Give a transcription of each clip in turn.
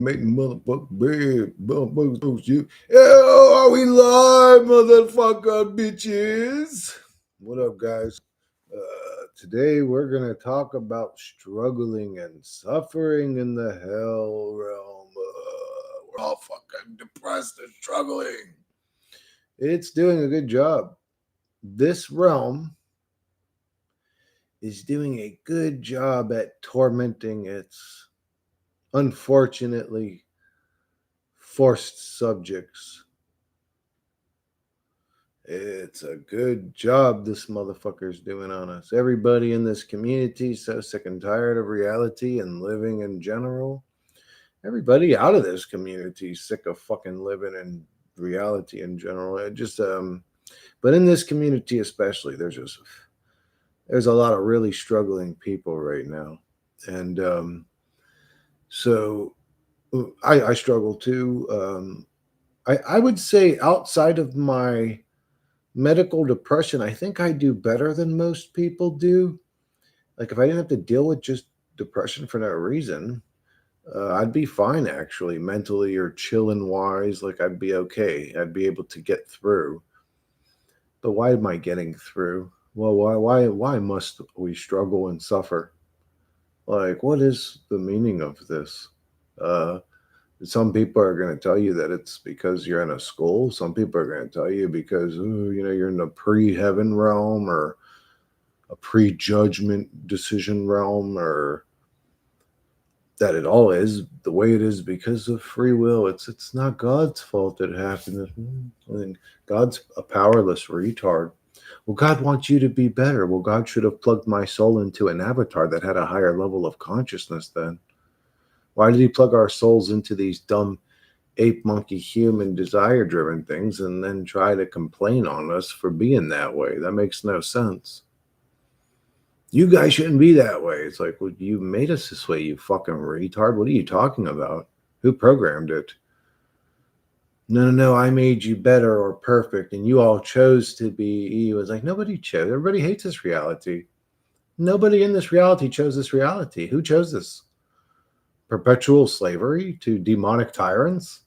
Making motherfucker big, motherfuckers you. Oh, are we live, motherfucker bitches? What up, guys? Today we're gonna talk about struggling and suffering in the hell realm. We're all fucking depressed and struggling. It's doing a good job. This realm is doing a good job at tormenting its unfortunately forced subjects. It's a good job this motherfucker's doing on us. Everybody in this community is so sick and tired of reality and living in general. Everybody out of this community is sick of fucking living in reality in general. But in this community especially, there's a lot of really struggling people right now, and so I struggle too. I would say outside of my medical depression, I think I do better than most people do. Like if I didn't have to deal with just depression for no reason, I'd be fine actually, mentally or chilling wise. Like I'd be okay. I'd be able to get through. But why am I getting through? Well, why must we struggle and suffer? Like, what is the meaning of this? Uh, some people are going to tell you that it's because you're in a school. Some people are going to tell you because you're in a pre-heaven realm or a pre-judgment decision realm, or that it all is the way it is because of free will. It's not God's fault it happened. I think God's a powerless retard. Well, God wants you to be better. Well, God should have plugged my soul into an avatar that had a higher level of consciousness then. Why did he plug our souls into these dumb ape monkey human desire driven things and then try to complain on us for being that way? That makes no sense. You guys shouldn't be that way. It's like, well, you made us this way, you fucking retard. What are you talking about? Who programmed it? No, no, no, I made you better or perfect, and you all chose to be. He was like, nobody chose. Everybody hates this reality. Nobody in this reality chose this reality. Who chose this? Perpetual slavery to demonic tyrants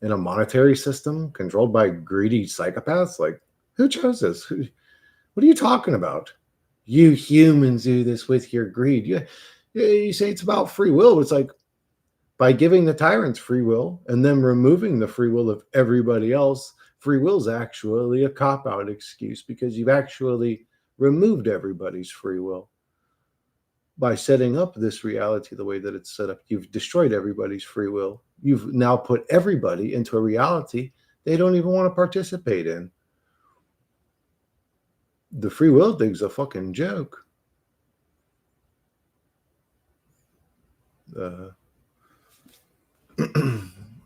in a monetary system controlled by greedy psychopaths? Like, who chose this? What are you talking about? You humans do this with your greed. You say it's about free will, but it's like by giving the tyrants free will and then removing the free will of everybody else, free will is actually a cop out excuse because you've actually removed everybody's free will. By setting up this reality the way that it's set up, you've destroyed everybody's free will. You've now put everybody into a reality they don't even want to participate in. The free will thing's a fucking joke. Uh,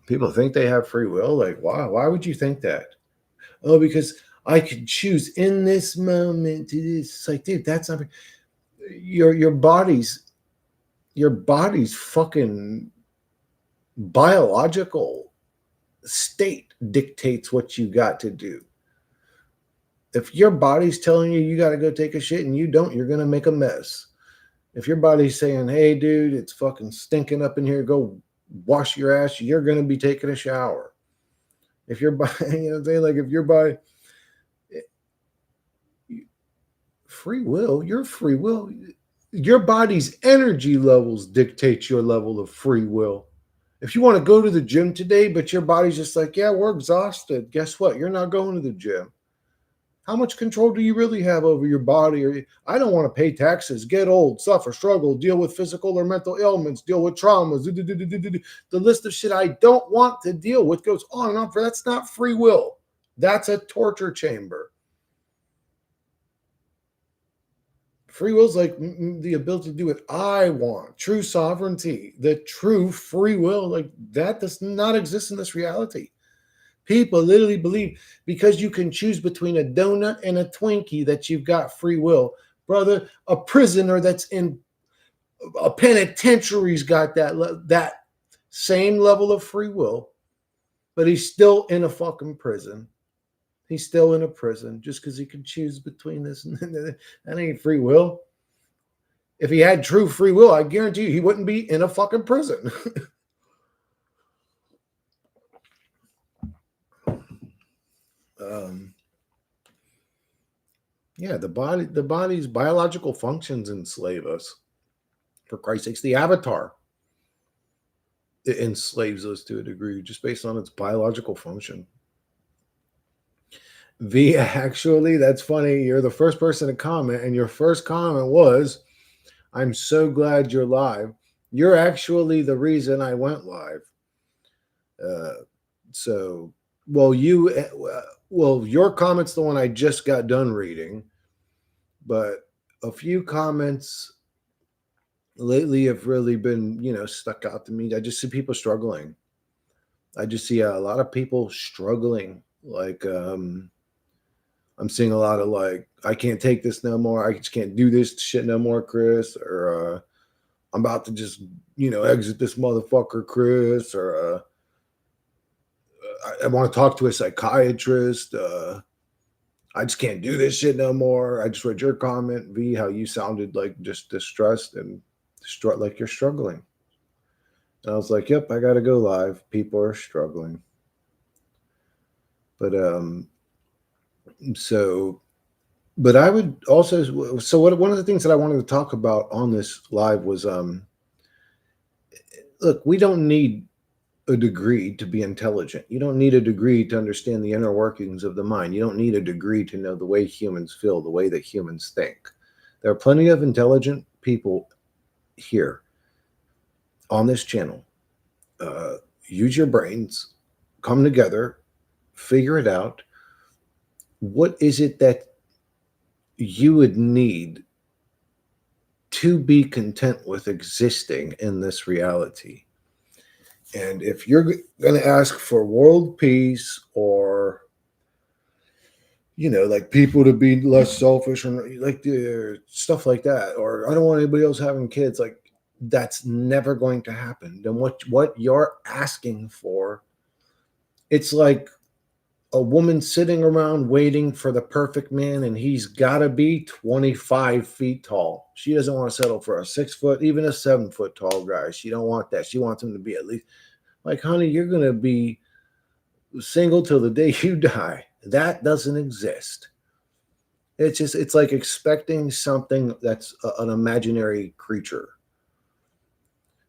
People think they have free will. Like, why? Why would you think that? Oh, because I could choose in this moment to this. It's like, dude, that's not your body's fucking biological state dictates what you got to do. If your body's telling you got to go take a shit and you don't, you're gonna make a mess. If your body's saying, "Hey, dude, it's fucking stinking up in here. Go wash your ass," you're gonna be taking a shower. If your body, you know what I'm saying? Like if your body, free will, your body's energy levels dictate your level of free will. If you want to go to the gym today, but your body's just like, yeah, we're exhausted, guess what? You're not going to the gym. How much control do you really have over your body? Or I don't want to pay taxes, get old, suffer, struggle, deal with physical or mental ailments, deal with traumas. The list of shit I don't want to deal with goes on and on. That's not free will. That's a torture chamber. Free will is like the ability to do what I want. True sovereignty, the true free will, like that does not exist in this reality. People literally believe because you can choose between a donut and a Twinkie that you've got free will. Brother, a prisoner that's in a penitentiary's got that same level of free will, but he's still in a fucking prison. He's still in a prison just because he can choose between this and that. That ain't free will. If he had true free will, I guarantee you he wouldn't be in a fucking prison. Yeah, the body's biological functions enslave us. For Christ's sakes, the avatar enslaves us to a degree just based on its biological function. V, actually, that's funny. You're the first person to comment, and your first comment was, I'm so glad you're live. You're actually the reason I went live. Uh, so, well, your comment's the one I just got done reading, but a few comments lately have really been, stuck out to me. I just see people struggling. I just see a lot of people struggling. Like, I'm seeing a lot of like, I can't take this no more. I just can't do this shit no more, Chris. Or I'm about to just, exit this motherfucker, Chris. Or I want to talk to a psychiatrist. I just can't do this shit no more. I just read your comment, V, how you sounded like just distressed and like you're struggling. And I was like, yep, I got to go live. People are struggling. But so, but I would also, so what, one of the things that I wanted to talk about on this live was, look, we don't need a degree to be intelligent. You don't need a degree to understand the inner workings of the mind. You don't need a degree to know the way humans feel, the way that humans think. There are plenty of intelligent people here on this channel. Use your brains, come together, figure it out. What is it that you would need to be content with existing in this reality? And if you're going to ask for world peace or, like people to be less selfish or like stuff like that, or I don't want anybody else having kids, like that's never going to happen. Then what you're asking for, it's like a woman sitting around waiting for the perfect man, and he's got to be 25 feet tall. She doesn't want to settle for a 6 foot, even a 7 foot tall guy. She don't want that. She wants him to be at least like, honey, you're going to be single till the day you die. That doesn't exist. It's like expecting something that's an imaginary creature.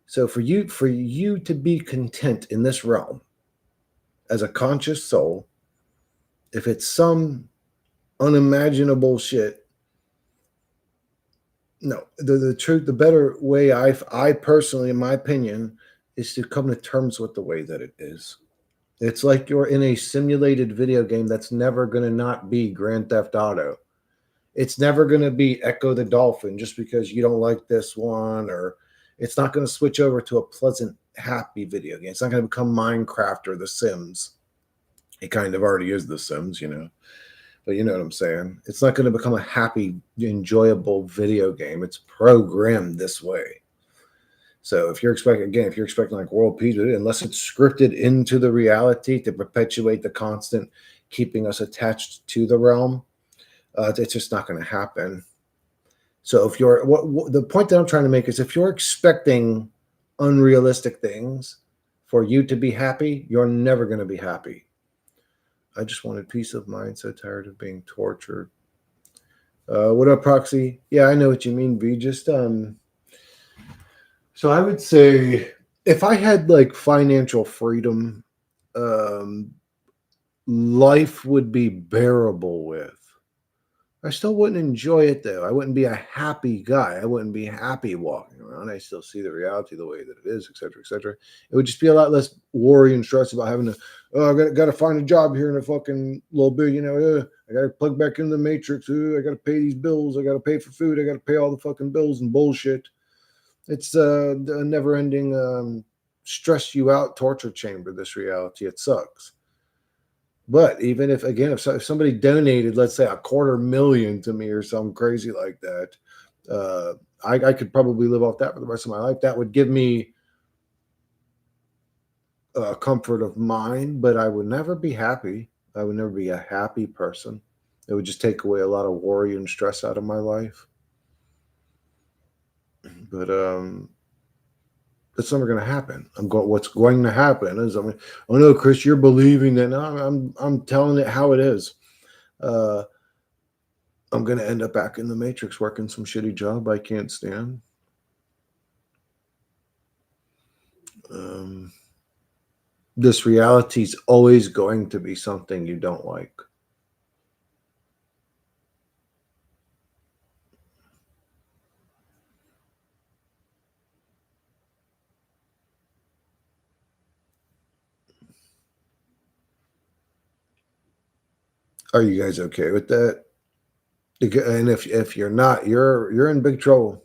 So for you to be content in this realm as a conscious soul, if it's some unimaginable shit, no, the truth, the better way I personally, in my opinion, is to come to terms with the way that it is. It's like you're in a simulated video game that's never going to not be Grand Theft Auto. It's never going to be Echo the Dolphin just because you don't like this one, or it's not going to switch over to a pleasant, happy video game. It's not going to become Minecraft or The Sims. It kind of already is The Sims, but you know what I'm saying. It's not going to become a happy, enjoyable video game. It's programmed this way. So if you're expecting like world peace, unless it's scripted into the reality to perpetuate the constant keeping us attached to the realm, it's just not going to happen. So if you're the point that I'm trying to make is, if you're expecting unrealistic things for you to be happy, you're never going to be happy. I just wanted peace of mind. So tired of being tortured. What up, Proxy? Yeah, I know what you mean, B. Just so I would say if I had like financial freedom, life would be bearable with. I still wouldn't enjoy it though. I wouldn't be a happy guy. I wouldn't be happy walking around. I still see the reality the way that it is, et cetera, et cetera. It would just be a lot less worry and stress about having to, I got to find a job here in a fucking little bit, I got to plug back into the matrix. I got to pay these bills. I got to pay for food. I got to pay all the fucking bills and bullshit. It's a never ending stress you out torture chamber, this reality. It sucks. But even if somebody donated, let's say $250,000 to me or something crazy like that, I could probably live off that for the rest of my life. That would give me a comfort of mind, but I would never be happy. I would never be a happy person. It would just take away a lot of worry and stress out of my life. But that's never going to happen. What's going to happen is, oh no, Chris, you're believing that. No, I'm telling it how it is. I'm going to end up back in the Matrix working some shitty job I can't stand. Um, this reality is always going to be something you don't like. Are you guys okay with that? And if you're not, you're in big trouble.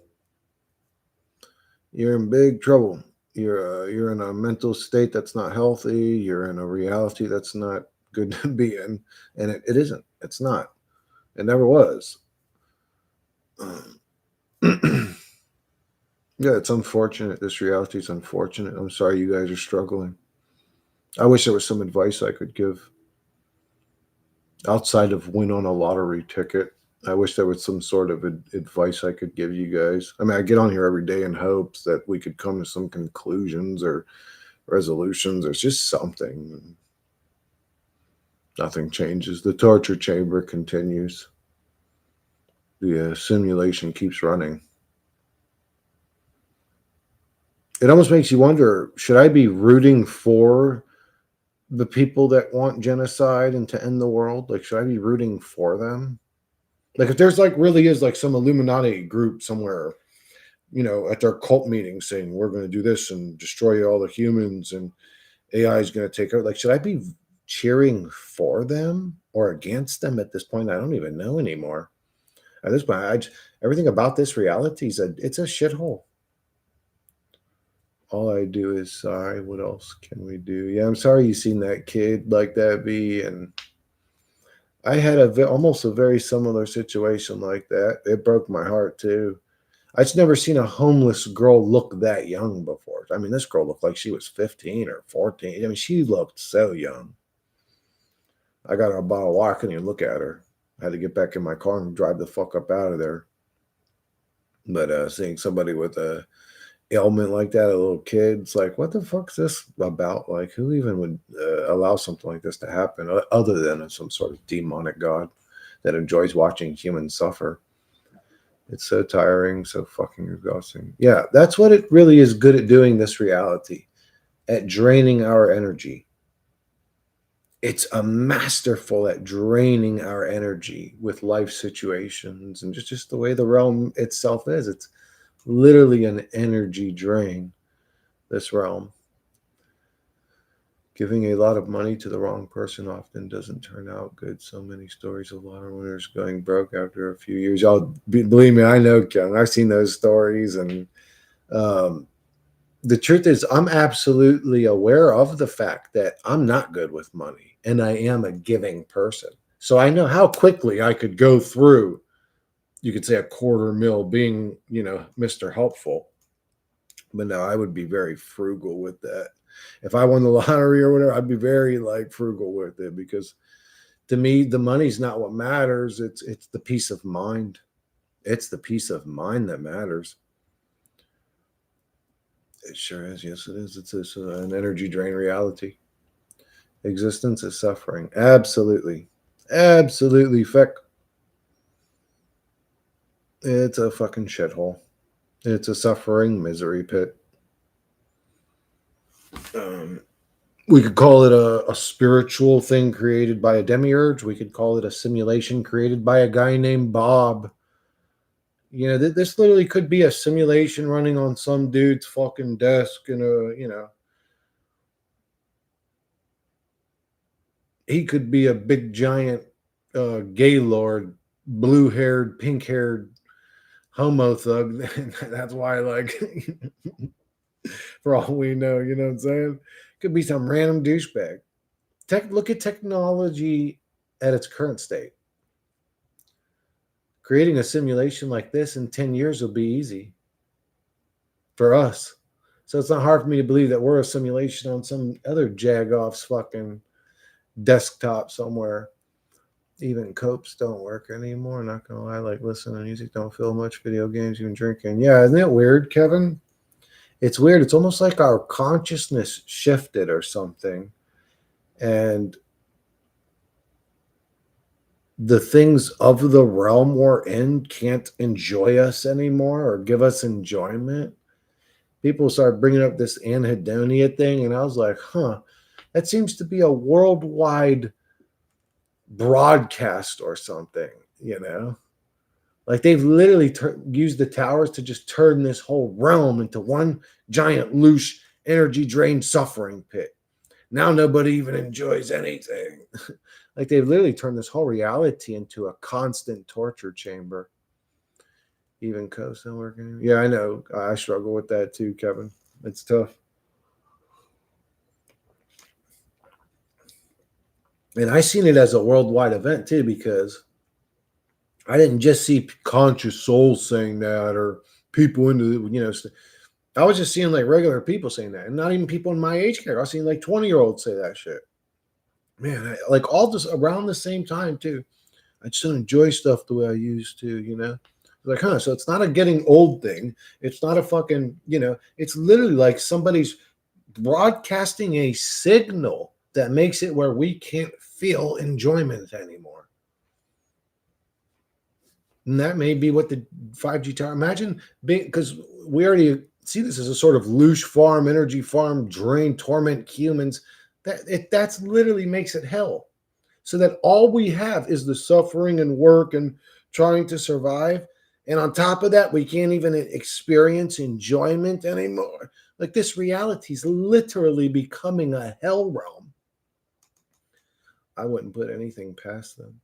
You're in big trouble. You're in a mental state that's not healthy. You're in a reality that's not good to be in, and it isn't. It's not. It never was. Yeah, it's unfortunate. This reality is unfortunate. I'm sorry you guys are struggling. I wish there was some advice I could give outside of win on a lottery ticket. I wish there was some sort of advice I could give you guys. I mean, I get on here every day in hopes that we could come to some conclusions or resolutions. There's just something. Nothing changes. The torture chamber continues. The simulation keeps running. It almost makes you wonder, should I be rooting for the people that want genocide and to end the world? Like, should I be rooting for them? Like, if there's like really is like some Illuminati group somewhere, at their cult meeting saying we're going to do this and destroy all the humans and AI is going to take over, like, should I be cheering for them or against them at this point? I don't even know anymore. At this point, everything about this reality it's a shithole. All I do is sigh. What else can we do? Yeah, I'm sorry you seen that kid like that, B. And I had almost a very similar situation like that. It broke my heart too. I've never seen a homeless girl look that young before. I mean, this girl looked like she was 15 or 14. I mean, she looked so young. I got a bottle of water. I couldn't even look at her. I had to get back in my car and drive the fuck up out of there. But seeing somebody with a ailment like that, a little kid, it's like, what the fuck's this about? Like, who even would allow something like this to happen other than some sort of demonic god that enjoys watching humans suffer? It's so tiring, so fucking exhausting. Yeah, that's what it really is good at doing, this reality, at draining our energy. It's a masterful at draining our energy with life situations and just the way the realm itself is. It's literally an energy drain, this realm. Giving a lot of money to the wrong person often doesn't turn out good. So many stories of lottery winners going broke after a few years. Believe me, I know, Ken. I've seen those stories. And the truth is, I'm absolutely aware of the fact that I'm not good with money and I am a giving person. So I know how quickly I could go through, you could say, $250,000 being, Mr. Helpful. But no, I would be very frugal with that. If I won the lottery or whatever, I'd be very like frugal with it, because to me, the money's not what matters. It's the peace of mind. It's the peace of mind that matters. It sure is. Yes, it is. It's an energy drain reality. Existence is suffering. Absolutely. Absolutely. Feck. It's a fucking shithole. It's a suffering misery pit. Um, we could call it a spiritual thing created by a demiurge. We could call it a simulation created by a guy named Bob. This literally could be a simulation running on some dude's fucking desk in he could be a big giant gay lord, blue haired, pink haired homo thug. That's why, like, for all we know, you know what I'm saying? Could be some random douchebag. Look at technology at its current state. Creating a simulation like this in 10 years will be easy for us. So it's not hard for me to believe that we're a simulation on some other jagoff's fucking desktop somewhere. Even copes don't work anymore. Not gonna lie, like listening to music don't feel much. Video games, even drinking. Yeah, isn't it weird, Kevin? It's weird. It's almost like our consciousness shifted or something. And the things of the realm we're in can't enjoy us anymore or give us enjoyment. People started bringing up this anhedonia thing, and I was like, huh, that seems to be a worldwide broadcast or something, you know? Like they've literally used the towers to just turn this whole realm into one giant loose energy drained suffering pit. Now nobody even enjoys anything. Like they've literally turned this whole reality into a constant torture chamber. Even coast not working. Yeah, I know. I struggle with that too, Kevin. It's tough. And I seen it as a worldwide event too, because I didn't just see conscious souls saying that or people into, I was just seeing like regular people saying that, and not even people in my age category. I was seeing like 20-year-olds say that shit. Man, like all this around the same time too. I just don't enjoy stuff the way I used to, Like, huh? So it's not a getting old thing. It's not a fucking, it's literally like somebody's broadcasting a signal that makes it where we can't feel enjoyment anymore. And that may be what the 5G tower. Imagine being, because we already see this as a sort of loose farm, energy farm, drain, torment humans. That's literally makes it hell. So that all we have is the suffering and work and trying to survive. And on top of that, we can't even experience enjoyment anymore. Like this reality is literally becoming a hell realm. I wouldn't put anything past them.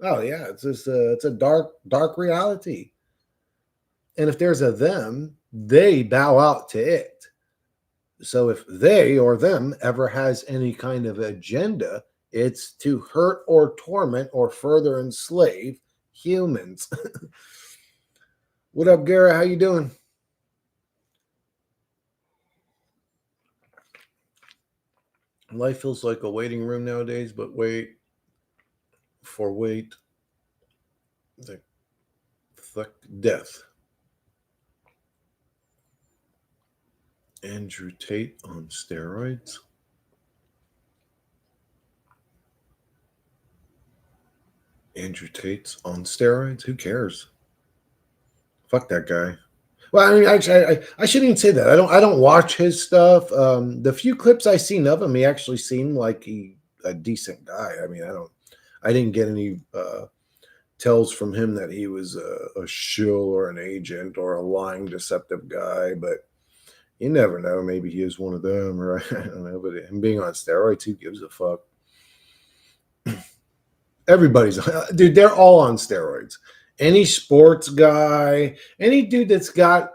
Oh yeah, it's a dark reality. And if there's a them, they bow out to it. So if they or them ever has any kind of agenda, it's to hurt or torment or further enslave humans. What up, Garrett? How you doing? Life feels like a waiting room nowadays, but wait the fuck death. Andrew Tate on steroids. Andrew Tate's on steroids. Who cares? Fuck that guy. Well, I mean, actually, I shouldn't even say that. I don't watch his stuff. The few clips I seen of him, he actually seemed like a decent guy. I mean, I didn't get any tells from him that he was a shill or an agent or a lying, deceptive guy. But you never know. Maybe he is one of them, or I don't know. But him being on steroids, who gives a fuck? Everybody's dude. They're all on steroids. Any sports guy, any dude that's got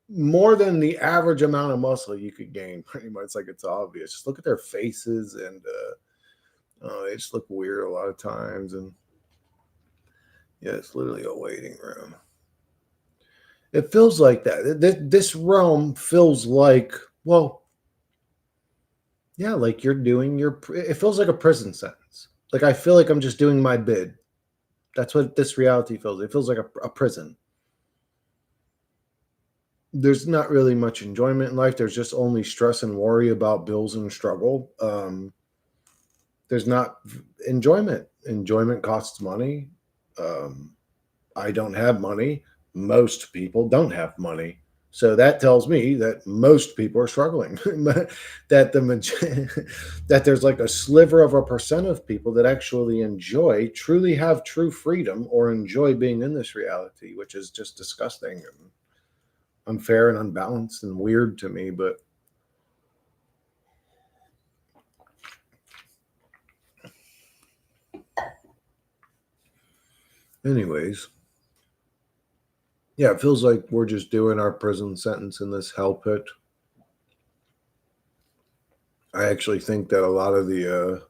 more than the average amount of muscle you could gain, pretty much. Like it's obvious. Just look at their faces, and they just look weird a lot of times. And yeah, it's literally a waiting room. It feels like that. This realm feels like, well, yeah, like you're doing your. It feels like a prison sentence. Like I feel like I'm just doing my bid. That's what this reality feels. It feels like a prison. There's not really much enjoyment in life. There's just only stress and worry about bills and struggle. There's not enjoyment. Enjoyment costs money. Um, I don't have money. Most people don't have money. So that tells me that most people are struggling. that that there's like a sliver of a percent of people that actually enjoy, truly have true freedom, or enjoy being in this reality, which is just disgusting and unfair and unbalanced and weird to me. But anyways, yeah, it feels like we're just doing our prison sentence in this hell pit. I actually think that a lot of the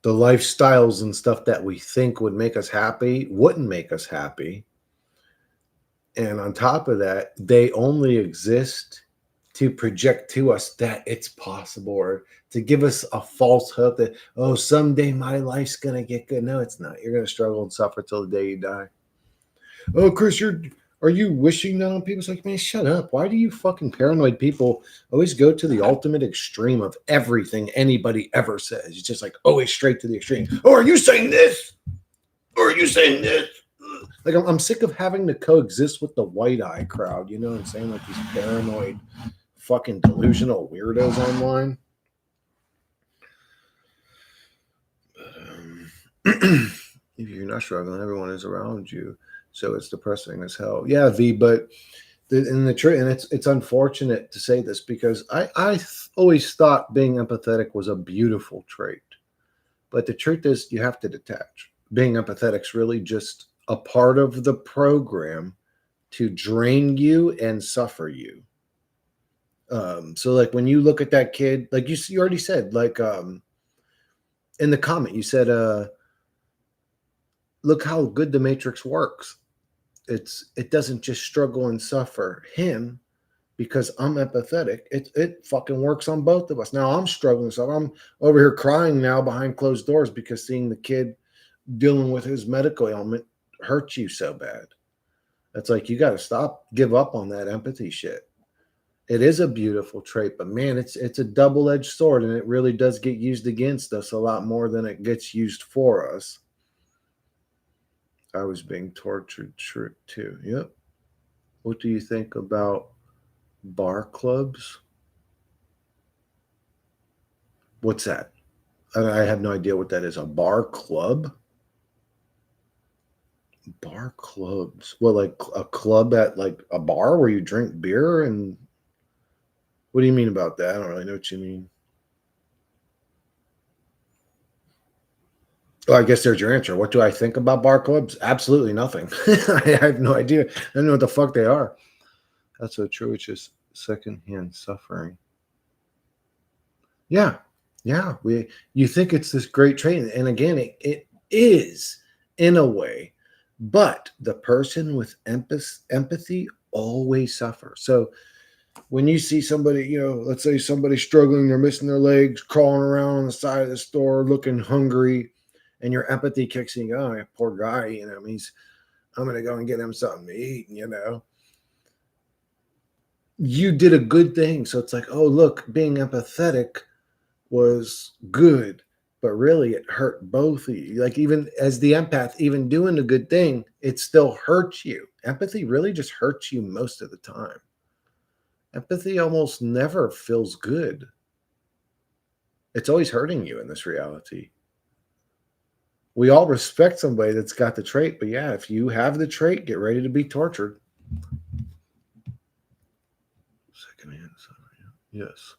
lifestyles and stuff that we think would make us happy wouldn't make us happy. And on top of that, they only exist to project to us that it's possible, or to give us a false hope that, oh, someday my life's going to get good. No, it's not. You're going to struggle and suffer till the day you die. Oh, Chris, Are you wishing that on people? It's like, man, shut up. Why do you fucking paranoid people always go to the ultimate extreme of everything anybody ever says? It's just like always straight to the extreme. Oh, are you saying this? Or are you saying this? Like, I'm sick of having to coexist with the white eye crowd. You know what I'm saying? Like these paranoid, fucking delusional weirdos online. If you're not struggling, everyone is around you. So it's depressing as hell. Yeah, V, but and it's unfortunate to say this because I always thought being empathetic was a beautiful trait. But the truth is you have to detach. Being empathetic is really just a part of the program to drain you and suffer you. So like when you look at that kid, like you already said, like in the comment, you said, look how good the Matrix works. It doesn't just struggle and suffer him because I'm empathetic. It fucking works on both of us. Now I'm struggling, so I'm over here crying now behind closed doors because seeing the kid dealing with his medical ailment hurts you so bad. It's like you got to stop, give up on that empathy shit. It is a beautiful trait, but man, it's a double-edged sword, and it really does get used against us a lot more than it gets used for us. I was being tortured too. Yep. What do you think about bar clubs? What's that? I have no idea what that is. A bar club? Bar clubs. Well, like a club at like a bar where you drink beer and what do you mean about that? I don't really know what you mean. Well, I guess there's your answer. What do I think about bar clubs? Absolutely nothing. I have no idea. I don't know what the fuck they are. That's so true. It's just secondhand suffering. Yeah. Yeah. You think it's this great trait. And again, it is in a way, but the person with empathy always suffers. So when you see somebody, let's say somebody's struggling, they're missing their legs, crawling around on the side of the store, looking hungry, and your empathy kicks in, oh, poor guy, I'm going to go and get him something to eat. You did a good thing. So it's like, oh, look, being empathetic was good, but really it hurt both of you. Like, even as the empath, even doing a good thing, it still hurts you. Empathy really just hurts you most of the time. Empathy almost never feels good. It's always hurting you in this reality. We all respect somebody that's got the trait, but yeah, if you have the trait, get ready to be tortured. Secondhand, yes.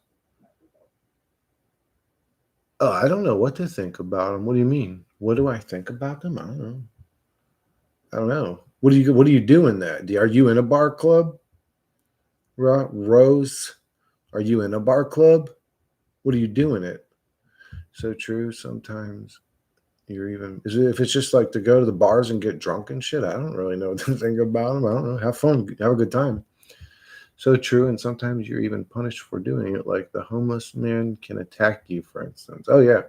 Oh, I don't know what to think about them. What do you mean? What do I think about them? I don't know. I don't know. What do you do in that? Are you in a bar club? Rose, are you in a bar club? What do you do in it? So true. Sometimes if it's just like to go to the bars and get drunk and shit, I don't really know what to think about them. I don't know. Have fun, have a good time. So true. And sometimes you're even punished for doing it. Like the homeless man can attack you, for instance. Oh yeah.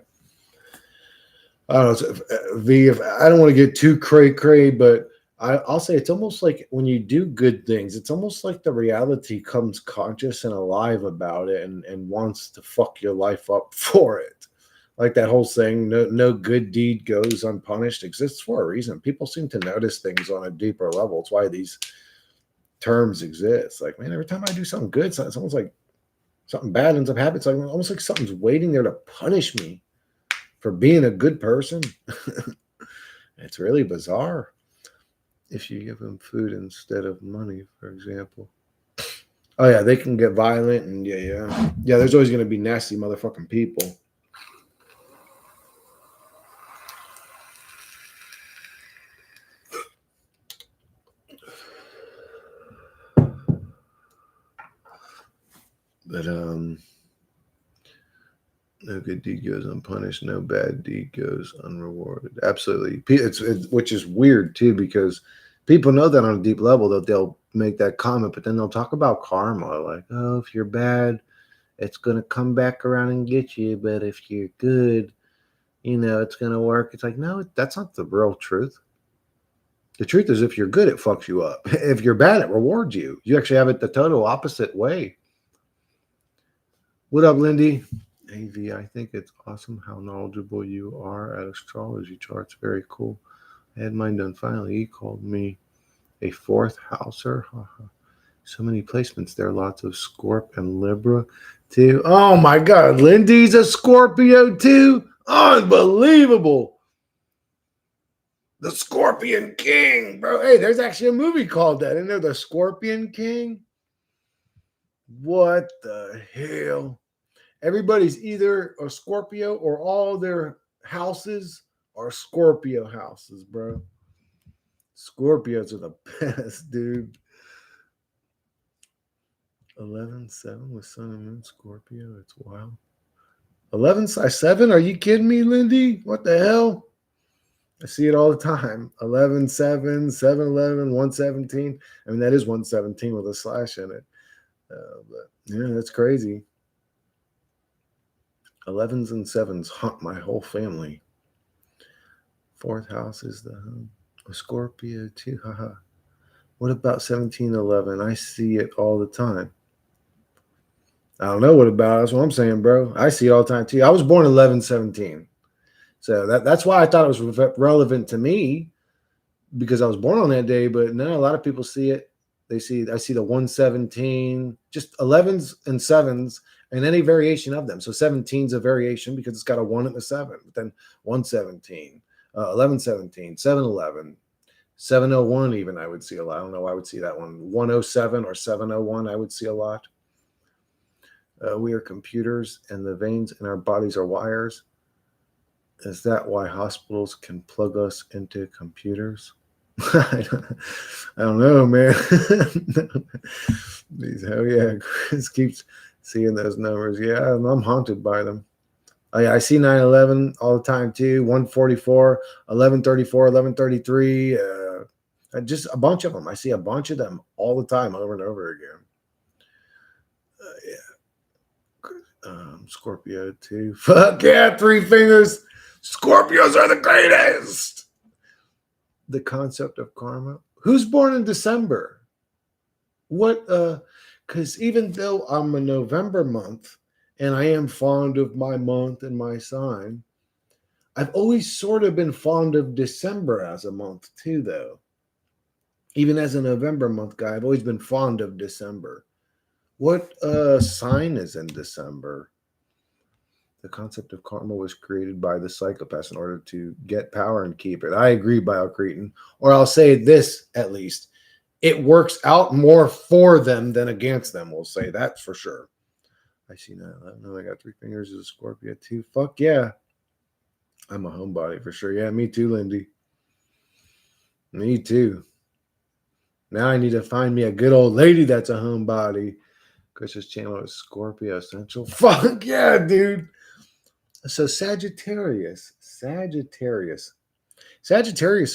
I don't know. V, if I don't want to get too cray, but I'll say it's almost like when you do good things, it's almost like the reality comes conscious and alive about it and wants to fuck your life up for it. Like that whole saying, no good deed goes unpunished exists for a reason. People seem to notice things on a deeper level. It's why these terms exist. Like, man, every time I do something good, it's almost like something bad ends up happening. It's like almost like something's waiting there to punish me for being a good person. It's really bizarre. If you give them food instead of money, for example. Oh yeah, they can get violent and yeah. There's always going to be nasty motherfucking people. But no good deed goes unpunished. No bad deed goes unrewarded. Absolutely, which is weird too because people know that on a deep level that they'll make that comment, but then they'll talk about karma, like, oh, if you're bad, it's gonna come back around and get you, but if you're good, it's gonna work. It's like, no, that's not the real truth. The truth is, if you're good, it fucks you up. If you're bad, it rewards you. You actually have it the total opposite way. What up, Lindy? AV, I think it's awesome how knowledgeable you are at astrology charts. Very cool. I had mine done finally. He called me a fourth houser. So many placements there. Lots of Scorp and Libra too. Oh my God. Lindy's a Scorpio too. Unbelievable. The Scorpion King, bro. Hey, there's actually a movie called that. Isn't there? The Scorpion King. What the hell? Everybody's either a Scorpio or all their houses are Scorpio houses, bro. Scorpios are the best, dude. 11-7 with Sun and Moon Scorpio. It's wild. 11-7? Are you kidding me, Lindy? What the hell? I see it all the time. 11-7, 7-11, 117. I mean, that is 117 with a slash in it. But yeah, that's crazy. 11s and 7s haunt my whole family. Fourth house is the Scorpio too. Haha. What about 17-11? I see it all the time. I don't know what about it. That's what I'm saying, bro. I see it all the time too. I was born 11-17. So that's why I thought it was relevant to me, because I was born on that day. But no, a lot of people see it. I see the 117, just 11s and 7s, and any variation of them. So 17 is a variation because it's got a 1 and a 7. But then 117, 11-17, 7-11, 701 even I would see a lot. I don't know why I would see that one. 107 or 701 I would see a lot. We are computers, and the veins in our bodies are wires. Is that why hospitals can plug us into computers? I don't know, man. Hell yeah, Chris keeps seeing those numbers. Yeah, I'm haunted by them. I see 9-11 all the time too. 144, 1134, 1133. Just a bunch of them. I see a bunch of them all the time, over and over again. Scorpio too. Fuck yeah, 3 fingers. Scorpios are the greatest. The concept of karma. Who's born in December? What? Because even though I'm a November month and I am fond of my month and my sign, I've always sort of been fond of December as a month too, though. Even as a November month guy, I've always been fond of December. What sign is in December? The concept of karma was created by the psychopaths in order to get power and keep it. I agree, Biocretin. Or I'll say this, at least. It works out more for them than against them. We'll say that for sure. I see now. No, I got 3 fingers as a Scorpio too. Fuck yeah. I'm a homebody for sure. Yeah, me too, Lindy. Me too. Now I need to find me a good old lady that's a homebody. Chris's channel is Scorpio Essential. Fuck yeah, dude. So Sagittarius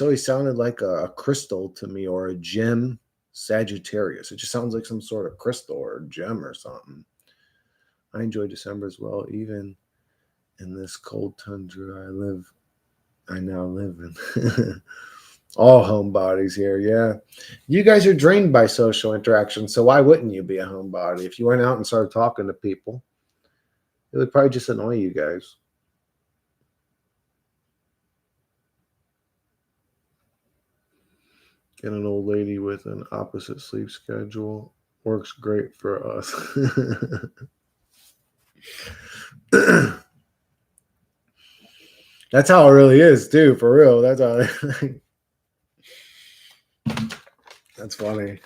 always sounded like a crystal to me, or a gem. Sagittarius. It just sounds like some sort of crystal or gem or something. I enjoy December as well, even in this cold tundra I now live in. All homebodies here, yeah. You guys are drained by social interaction, so why wouldn't you be a homebody? If you went out and started talking to people, it would probably just annoy you guys. Get an old lady with an opposite sleep schedule. Works great for us. That's how it really is, too, for real. That's how. That's funny.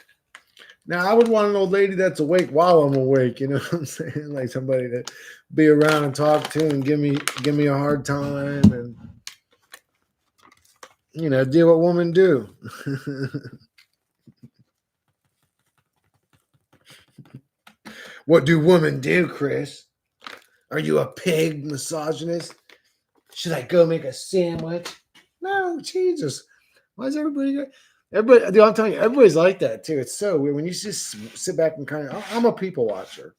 Now, I would want an old lady that's awake while I'm awake. You know what I'm saying? Like somebody to be around and talk to and give me a hard time and, you know, do what women do. What do women do, Chris? Are you a pig misogynist? Should I go make a sandwich? No, Jesus. Why is everybody? Dude, I'm telling you, everybody's like that too. It's so weird when you just sit back and kind of. I'm a people watcher.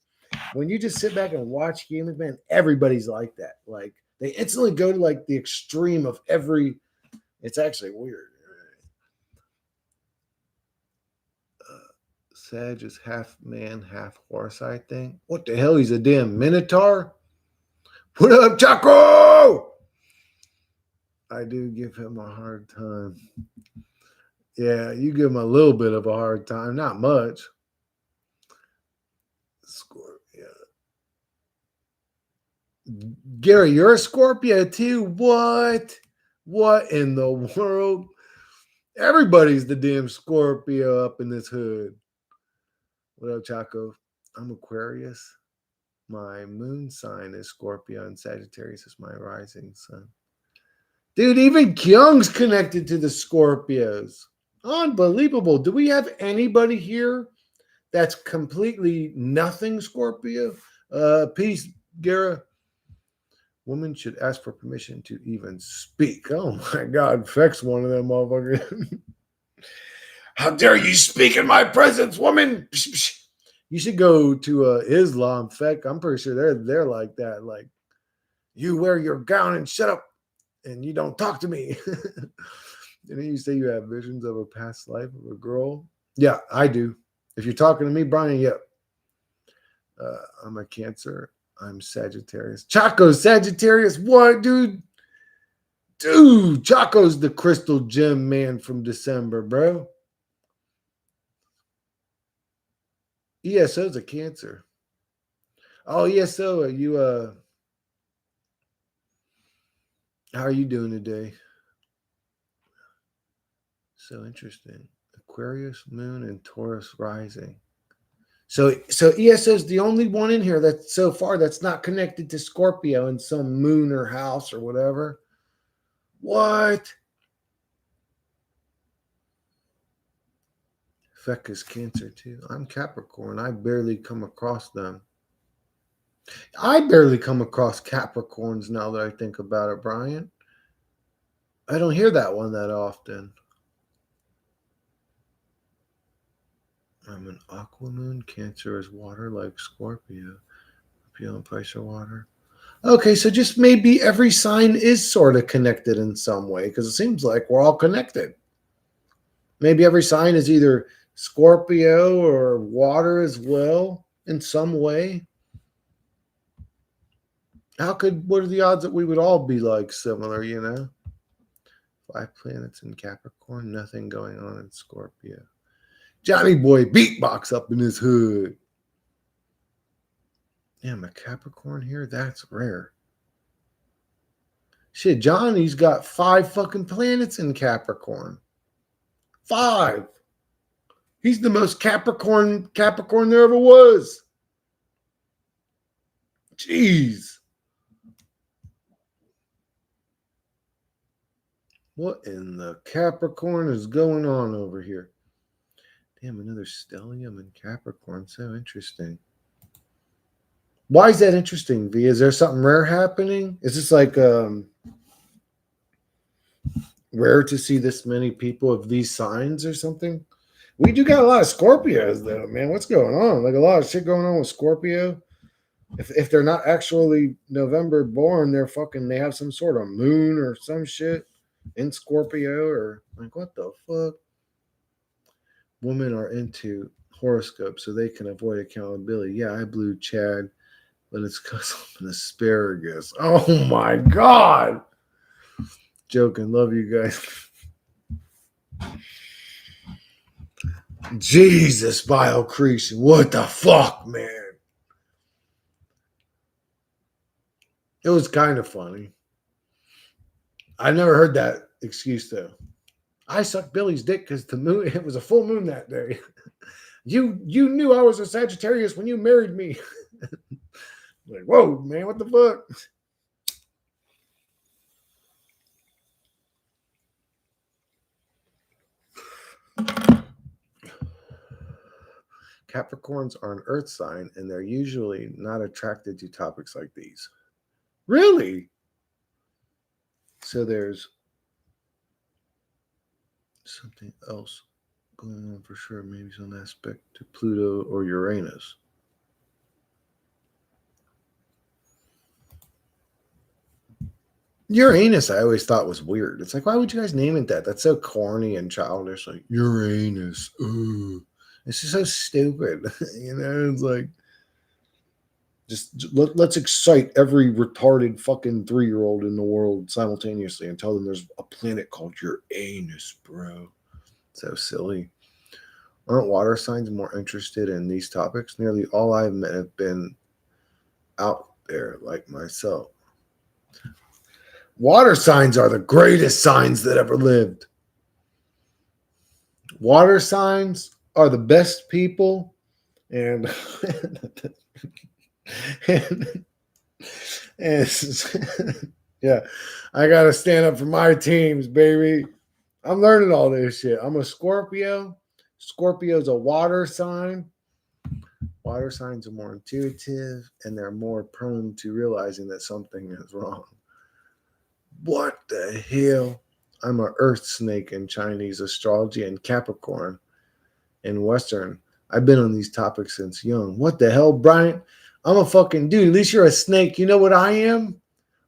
When you just sit back and watch humans, man, everybody's like that. Like they instantly go to like the extreme of every. It's actually weird. Sag is half man, half horse, I think. What the hell? He's a damn minotaur? What up, Chaco? I do give him a hard time. Yeah, you give him a little bit of a hard time, not much. Scorpio. Gary, you're a Scorpio too? What? What in the world? Everybody's the damn Scorpio up in this hood. What up, Chaco? I'm Aquarius. My moon sign is Scorpio and Sagittarius is my rising sun. Dude, even Kyung's connected to the Scorpios. Unbelievable. Do we have anybody here that's completely nothing Scorpio? Peace, Gara. Women should ask for permission to even speak. Oh my God, Feck's one of them motherfuckers. How dare you speak in my presence, woman? You should go to Islam, Feck. I'm pretty sure they're like that. Like, you wear your gown and shut up, and you don't talk to me. Didn't you say you have visions of a past life of a girl? Yeah, I do. If you're talking to me, Brian, yep. I'm a Cancer. I'm Sagittarius. Chaco's Sagittarius. What, dude? Dude, Chaco's the crystal gem man from December, bro. ESO's a Cancer. Oh, ESO, how are you doing today? So interesting. Aquarius, Moon, and Taurus rising. So ESO is the only one in here that so far that's not connected to Scorpio in some moon or house or whatever. What? Feck is Cancer too. I'm Capricorn. I barely come across them. I barely come across Capricorns now that I think about it, Brian. I don't hear that one that often. I'm an aqua moon. Cancer is water like Scorpio. Scorpio and Pisces are water. Okay, so just maybe every sign is sort of connected in some way because it seems like we're all connected. Maybe every sign is either Scorpio or water as well in some way. What are the odds that we would all be like similar, 5 planets in Capricorn, nothing going on in Scorpio. Johnny Boy beatbox up in his hood. Damn, a Capricorn here? That's rare. Shit, Johnny's got 5 fucking planets in Capricorn. 5. He's the most Capricorn there ever was. Jeez. What in the Capricorn is going on over here? Damn, another stellium in Capricorn. So interesting. Why is that interesting, V? Is there something rare happening? Is this like rare to see this many people of these signs or something? We do got a lot of Scorpios though, man. What's going on? Like a lot of shit going on with Scorpio. If they're not actually November born, they have some sort of moon or some shit in Scorpio or like what the fuck? Women are into horoscopes so they can avoid accountability. Yeah, I blew Chad, but it's because I'm an asparagus. Oh my God. Joking. Love you guys. Jesus, Biocretion. What the fuck, man? It was kind of funny. I never heard that excuse though. I sucked Billy's dick because it was a full moon that day. You knew I was a Sagittarius when you married me. Like, whoa, man, what the fuck? Capricorns are an earth sign, and they're usually not attracted to topics like these. Really? So there's something else going on for sure. Maybe some aspect to Pluto or Uranus. Uranus, I always thought was weird. It's like, why would you guys name it that? That's so corny and childish. Like Uranus. Ooh. It's just so stupid. It's like, let's excite every retarded fucking 3-year-old in the world simultaneously and tell them there's a planet called your anus, bro. So silly. Aren't water signs more interested in these topics? Nearly all I've met have been out there like myself. Water signs are the greatest signs that ever lived. Water signs are the best people, and and, yeah, I gotta stand up for my teams, baby. I'm learning all this shit. I'm a Scorpio. Scorpio's a water sign. Water signs are more intuitive and they're more prone to realizing that something is wrong. What the hell? I'm a earth snake in Chinese astrology and Capricorn in Western. I've been on these topics since young. What the hell, Bryant? I'm a fucking dude. At least you're a snake. You know what I am?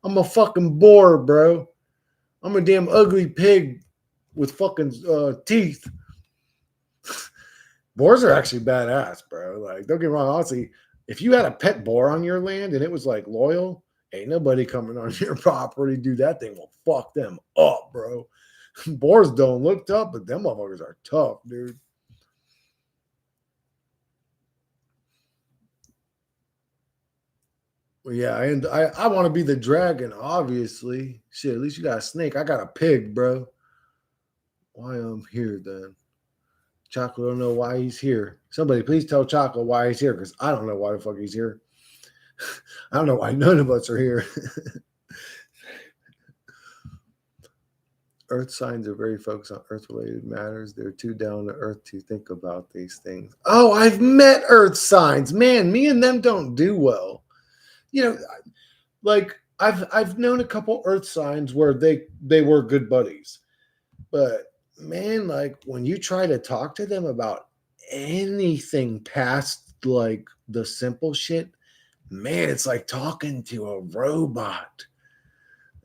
I'm a fucking boar, bro. I'm a damn ugly pig with fucking teeth. Boars are actually badass, bro. Like, don't get me wrong. Honestly, if you had a pet boar on your land and it was like loyal, ain't nobody coming on your property. Dude, that thing will fuck them up, bro. Boars don't look tough, but them motherfuckers are tough, dude. Well, yeah, and I want to be the dragon, obviously. Shit, at least you got a snake. I got a pig, bro. Why I'm here then? Chocolate don't know why he's here. Somebody please tell Chocolate why he's here, because I don't know why the fuck he's here. I don't know why none of us are here. Earth signs are very focused on earth related matters. They're too down to earth to think about these things. Oh, I've met earth signs. Man, me and them don't do well. You know, like I've known a couple earth signs where they were good buddies. But man, like when you try to talk to them about anything past like the simple shit, man, it's like talking to a robot.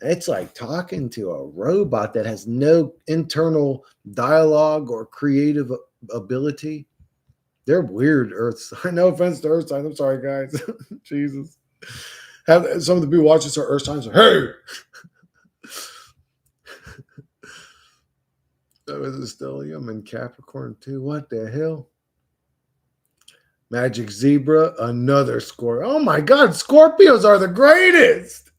It's like talking to a robot that has no internal dialogue or creative ability. They're weird Earth signs. No offense to Earth signs. I'm sorry, guys. Jesus. Have some of the people watching our Earth signs. Hey, that was a stellium and Capricorn too. What the hell? Magic Zebra, another Scorpio. Oh my God, Scorpios are the greatest.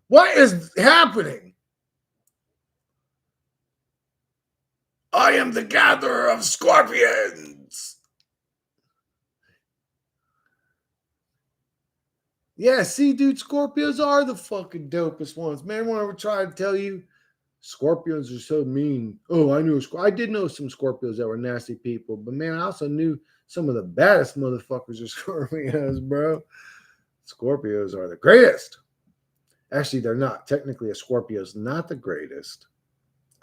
What is happening? I am the gatherer of scorpions. Yeah, see, dude, Scorpios are the fucking dopest ones. Man, whenever I try to tell you, Scorpions are so mean. Oh, I did know some Scorpios that were nasty people, but man, I also knew some of the baddest motherfuckers are Scorpios, bro. Scorpios are the greatest. Actually, they're not. Technically, a Scorpio is not the greatest.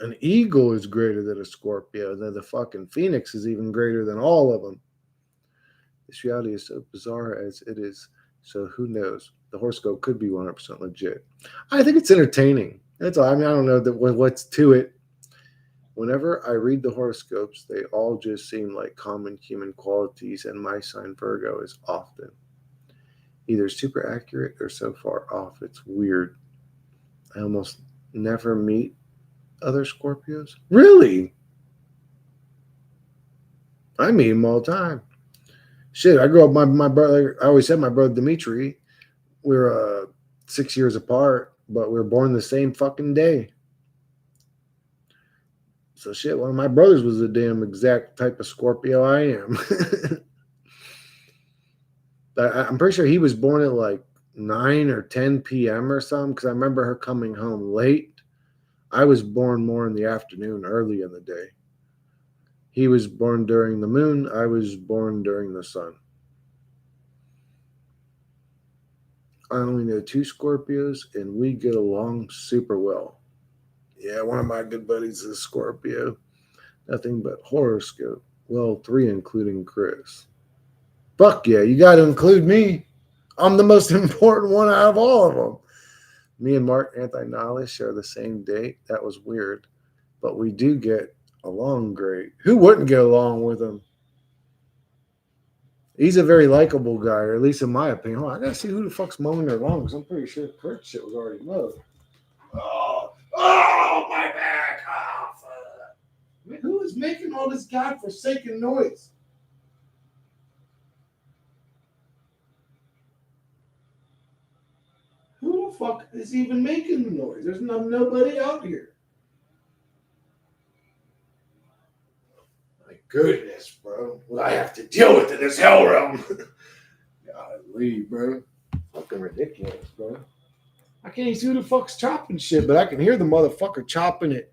An eagle is greater than a Scorpio. Then the fucking phoenix is even greater than all of them. This reality is so bizarre as it is. So who knows? The horoscope could be 100% legit. I think it's entertaining. That's all. I mean, I don't know what's to it. Whenever I read the horoscopes, they all just seem like common human qualities, and my sign Virgo is often either super accurate or so far off. It's weird. I almost never meet other Scorpios. Really? I meet them all the time. Shit, I grew up. My brother. I always said my brother Dimitri. We're 6 years apart, but we were born the same fucking day. So shit, one of my brothers was the damn exact type of Scorpio I am. I'm pretty sure he was born at like 9 or 10 p.m. or something, because I remember her coming home late. I was born more in the afternoon, early in the day. He was born during the moon. I was born during the sun. I only know 2 Scorpios, and we get along super well. Yeah, one of my good buddies is a Scorpio. Nothing but horoscope. Well, 3 including Chris. Fuck yeah, you got to include me. I'm the most important one out of all of them. Me and Mark Anthony share the same date. That was weird, but we do get along great. Who wouldn't get along with him? He's a very likable guy, or at least in my opinion. Hold on, I gotta see who the fuck's mowing their lawn, because I'm pretty sure Kurt shit was already mowed. Oh, my back. Oh, fuck. I mean, who is making all this godforsaken noise? Who the fuck is even making the noise? There's nobody out here. My goodness, bro. What I have to deal with in this hell realm. Golly, bro. Fucking ridiculous, bro. I can't even see who the fuck's chopping shit, but I can hear the motherfucker chopping it.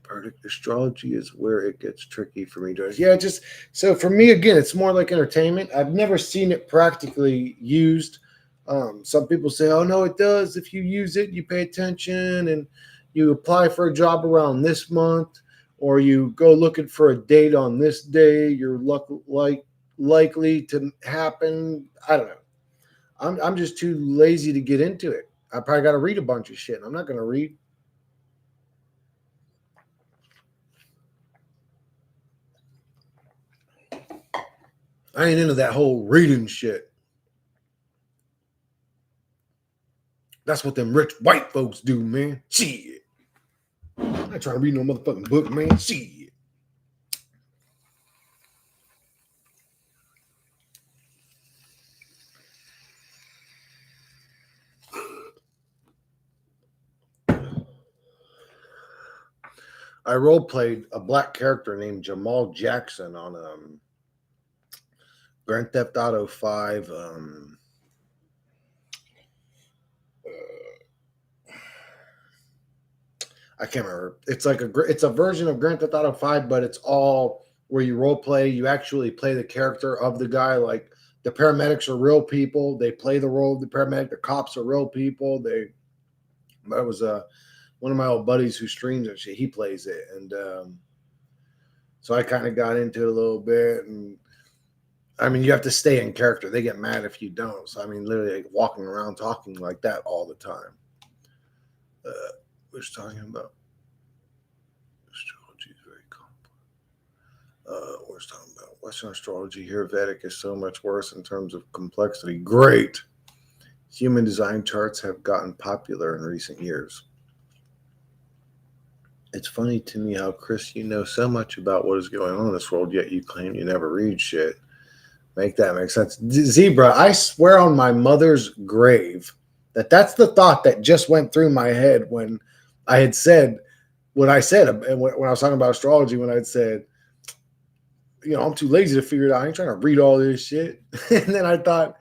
Verdict astrology is where it gets tricky for me, Doris. Yeah, just so for me again, it's more like entertainment. I've never seen it practically used. Some people say, "Oh no, it does. If you use it, you pay attention and you apply for a job around this month, or you go looking for a date on this day. You're likely to happen." I don't know. I'm just too lazy to get into it. I probably got to read a bunch of shit. And I'm not going to read. I ain't into that whole reading shit. That's what them rich white folks do, man. Shit. I ain't trying to read no motherfucking book, man. Shit. I role played a black character named Jamal Jackson on Grand Theft Auto 5. I can't remember. It's a version of Grand Theft Auto 5, but it's all where you role play. You actually play the character of the guy. Like the paramedics are real people. They play the role of the paramedic. The cops are real people. That was one of my old buddies who streams it. He plays it, and so I kind of got into it a little bit. And I mean, you have to stay in character. They get mad if you don't. So I mean, literally like walking around talking like that all the time. We're just talking about astrology is very complex. We're just talking about Western astrology here. Vedic is so much worse in terms of complexity. Great. Human design charts have gotten popular in recent years. It's funny to me how, Chris, you know so much about what is going on in this world, yet you claim you never read shit. Make that make sense. Zebra, I swear on my mother's grave that's the thought that just went through my head when I had said what I said. And when I was talking about astrology, when I had said, I'm too lazy to figure it out. I ain't trying to read all this shit. And then I thought,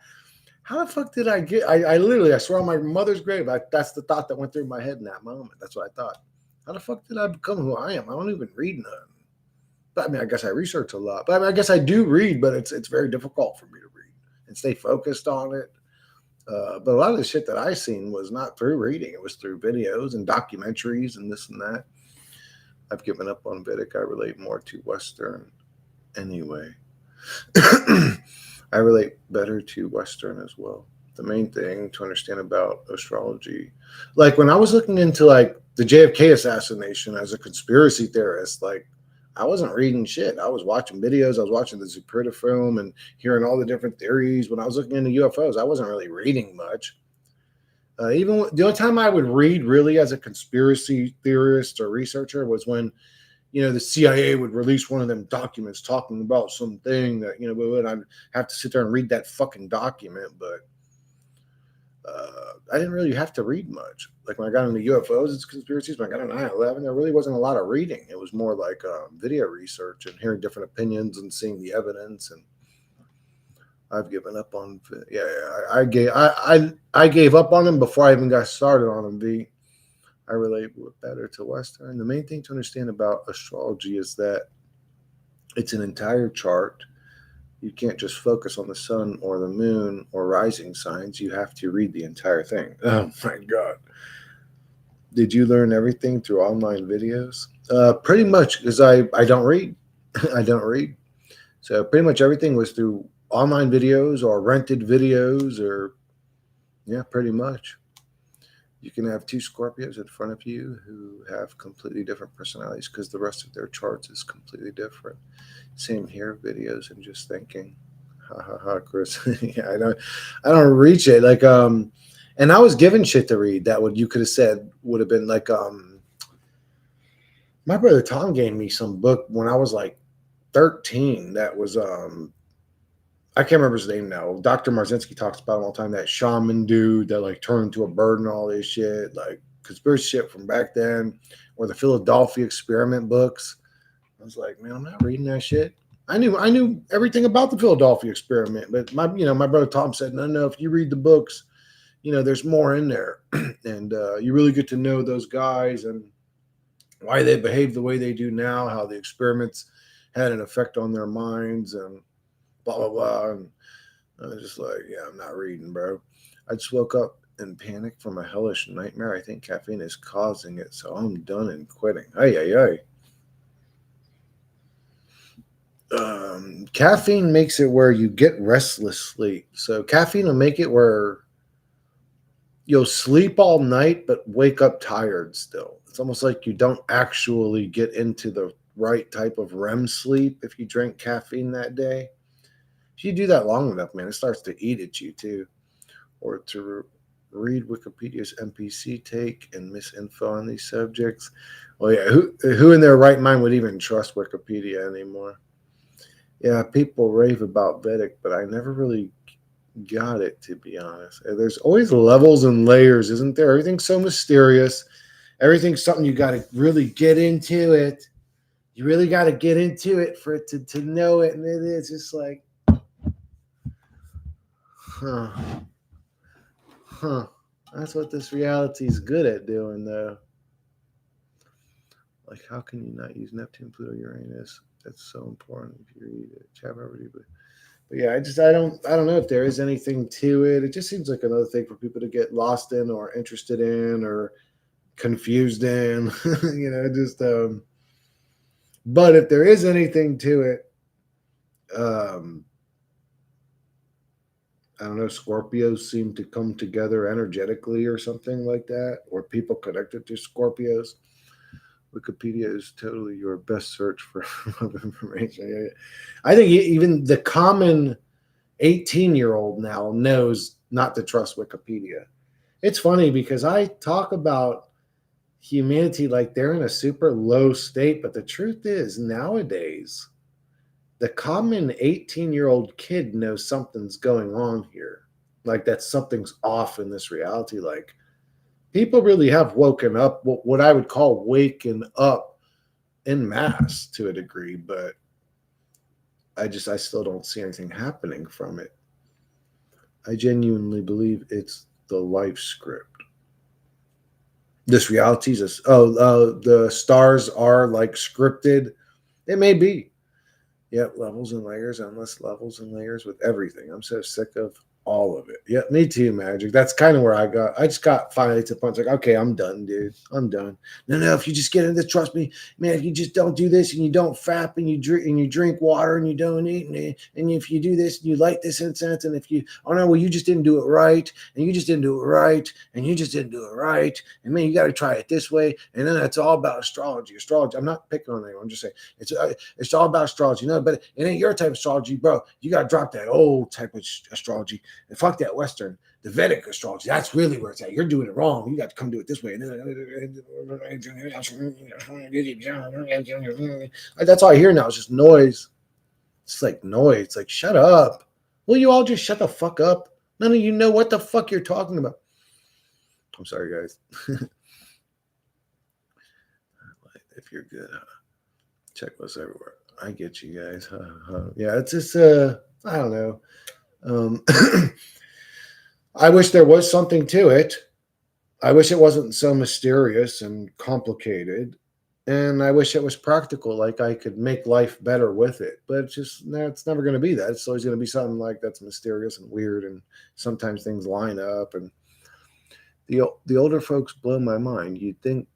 how the fuck did I get? I literally, I swear on my mother's grave, that's the thought that went through my head in that moment. That's what I thought. How the fuck did I become who I am? I don't even read nothing. But I mean, I guess I research a lot. But I mean, I guess I do read, but it's very difficult for me to read and stay focused on it. But a lot of the shit that I seen was not through reading. It was through videos and documentaries and this and that. I've given up on Vedic. I relate more to Western anyway. I relate better to Western as well. The main thing to understand about astrology, like when I was looking into like the JFK assassination as a conspiracy theorist, like I wasn't reading shit. I was watching videos. I was watching the Zuperta film and hearing all the different theories. When I was looking into UFOs, I wasn't really reading much. Even the only time I would read really as a conspiracy theorist or researcher was when the CIA would release one of them documents talking about something that, and I'd have to sit there and read that fucking document. But I didn't really have to read much. Like when I got into UFOs, it's conspiracies. When I got into 9/11, there really wasn't a lot of reading. It was more like video research and hearing different opinions and seeing the evidence. And I've given up on, I gave up on them before I even got started on them. I relate better to Western. The main thing to understand about astrology is that it's an entire chart. You can't just focus on the sun or the moon or rising signs. You have to read the entire thing. Oh my God. Did you learn everything through online videos? Pretty much, because I don't read. I don't read. So pretty much everything was through online videos or rented videos or, yeah, pretty much. You can have two Scorpios in front of you who have completely different personalities because the rest of their charts is completely different. Same here, videos and just thinking. Ha ha ha, Chris. Yeah, I don't reach it. And I was given shit to read that would you could have said would have been my brother Tom gave me some book when I was like 13 that was I can't remember his name now. Dr. Marzinski talks about him all the time. That shaman dude that like turned into a bird and all this shit, like conspiracy shit from back then, or the Philadelphia experiment books. I was like, man, I'm not reading that shit. I knew everything about the Philadelphia experiment, but my brother Tom said, no, if you read the books, there's more in there, and you really get to know those guys and why they behave the way they do now, how the experiments had an effect on their minds, and blah blah blah. And I was just like, yeah, I'm not reading, bro. I just woke up in panic from a hellish nightmare. I think caffeine is causing it, so I'm done and quitting. Ay ay ay. Caffeine makes it where you get restless sleep. So caffeine will make it where you'll sleep all night but wake up tired still. It's almost like you don't actually get into the right type of REM sleep if you drink caffeine that day. If you do that long enough, man, it starts to eat at you too. Or to read Wikipedia's NPC take and misinfo on these subjects. Well, yeah, who in their right mind would even trust Wikipedia anymore? Yeah, people rave about Vedic, but I never really got it, to be honest. There's always levels and layers, isn't there? Everything's so mysterious. Everything's something you got to really get into it. You really got to get into it for it to know it. And it's just like, huh, huh. That's what this reality is good at doing, though. Like, how can you not use Neptune, Pluto, Uranus? That's so important if you read it. Chat already, but yeah, I don't know if there is anything to it. It just seems like another thing for people to get lost in or interested in or confused in. Just but if there is anything to it, um I don't know, Scorpios seem to come together energetically or something like that, or people connected to Scorpios. Wikipedia is totally your best search for information. I think even the common 18-year-old now knows not to trust Wikipedia. It's funny because I talk about humanity like they're in a super low state, but the truth is nowadays the common 18-year-old kid knows something's going on here. Like that something's off in this reality. Like people really have woken up, what I would call waking up in mass to a degree, but I still don't see anything happening from it. I genuinely believe it's the life script. This reality is the stars are like scripted. It may be. Yep, levels and layers, endless levels and layers with everything. I'm so sick of all of it. Yeah, me too, Magic. That's kind of where I just got finally to the point like, okay, I'm done, dude. I'm done. No, if you just get into this, trust me, man, if you just don't do this and you don't fap and you drink water and you don't eat and if you do this and you light this incense and if you you just didn't do it right and you just didn't do it right and you just didn't do it right and man, you got to try it this way and then it's all about astrology. Astrology. I'm not picking on anyone. I'm just saying it's all about astrology, but it ain't your type of astrology, bro. You got to drop that old type of astrology and fuck that Western, the Vedic astrology. That's really where it's at. You're doing it wrong. You got to come do it this way. That's all I hear now. It's just noise. It's like noise. It's like, shut up. Will you all just shut the fuck up? None of you know what the fuck you're talking about. I'm sorry, guys. If you're good, checklist everywhere. I get you guys. Yeah, it's just I don't know. I wish there was something to it. I wish it wasn't so mysterious and complicated. And I wish it was practical, like I could make life better with it. But it's never going to be that. It's always going to be something like that's mysterious and weird, and sometimes things line up. And the older folks blow my mind. You'd think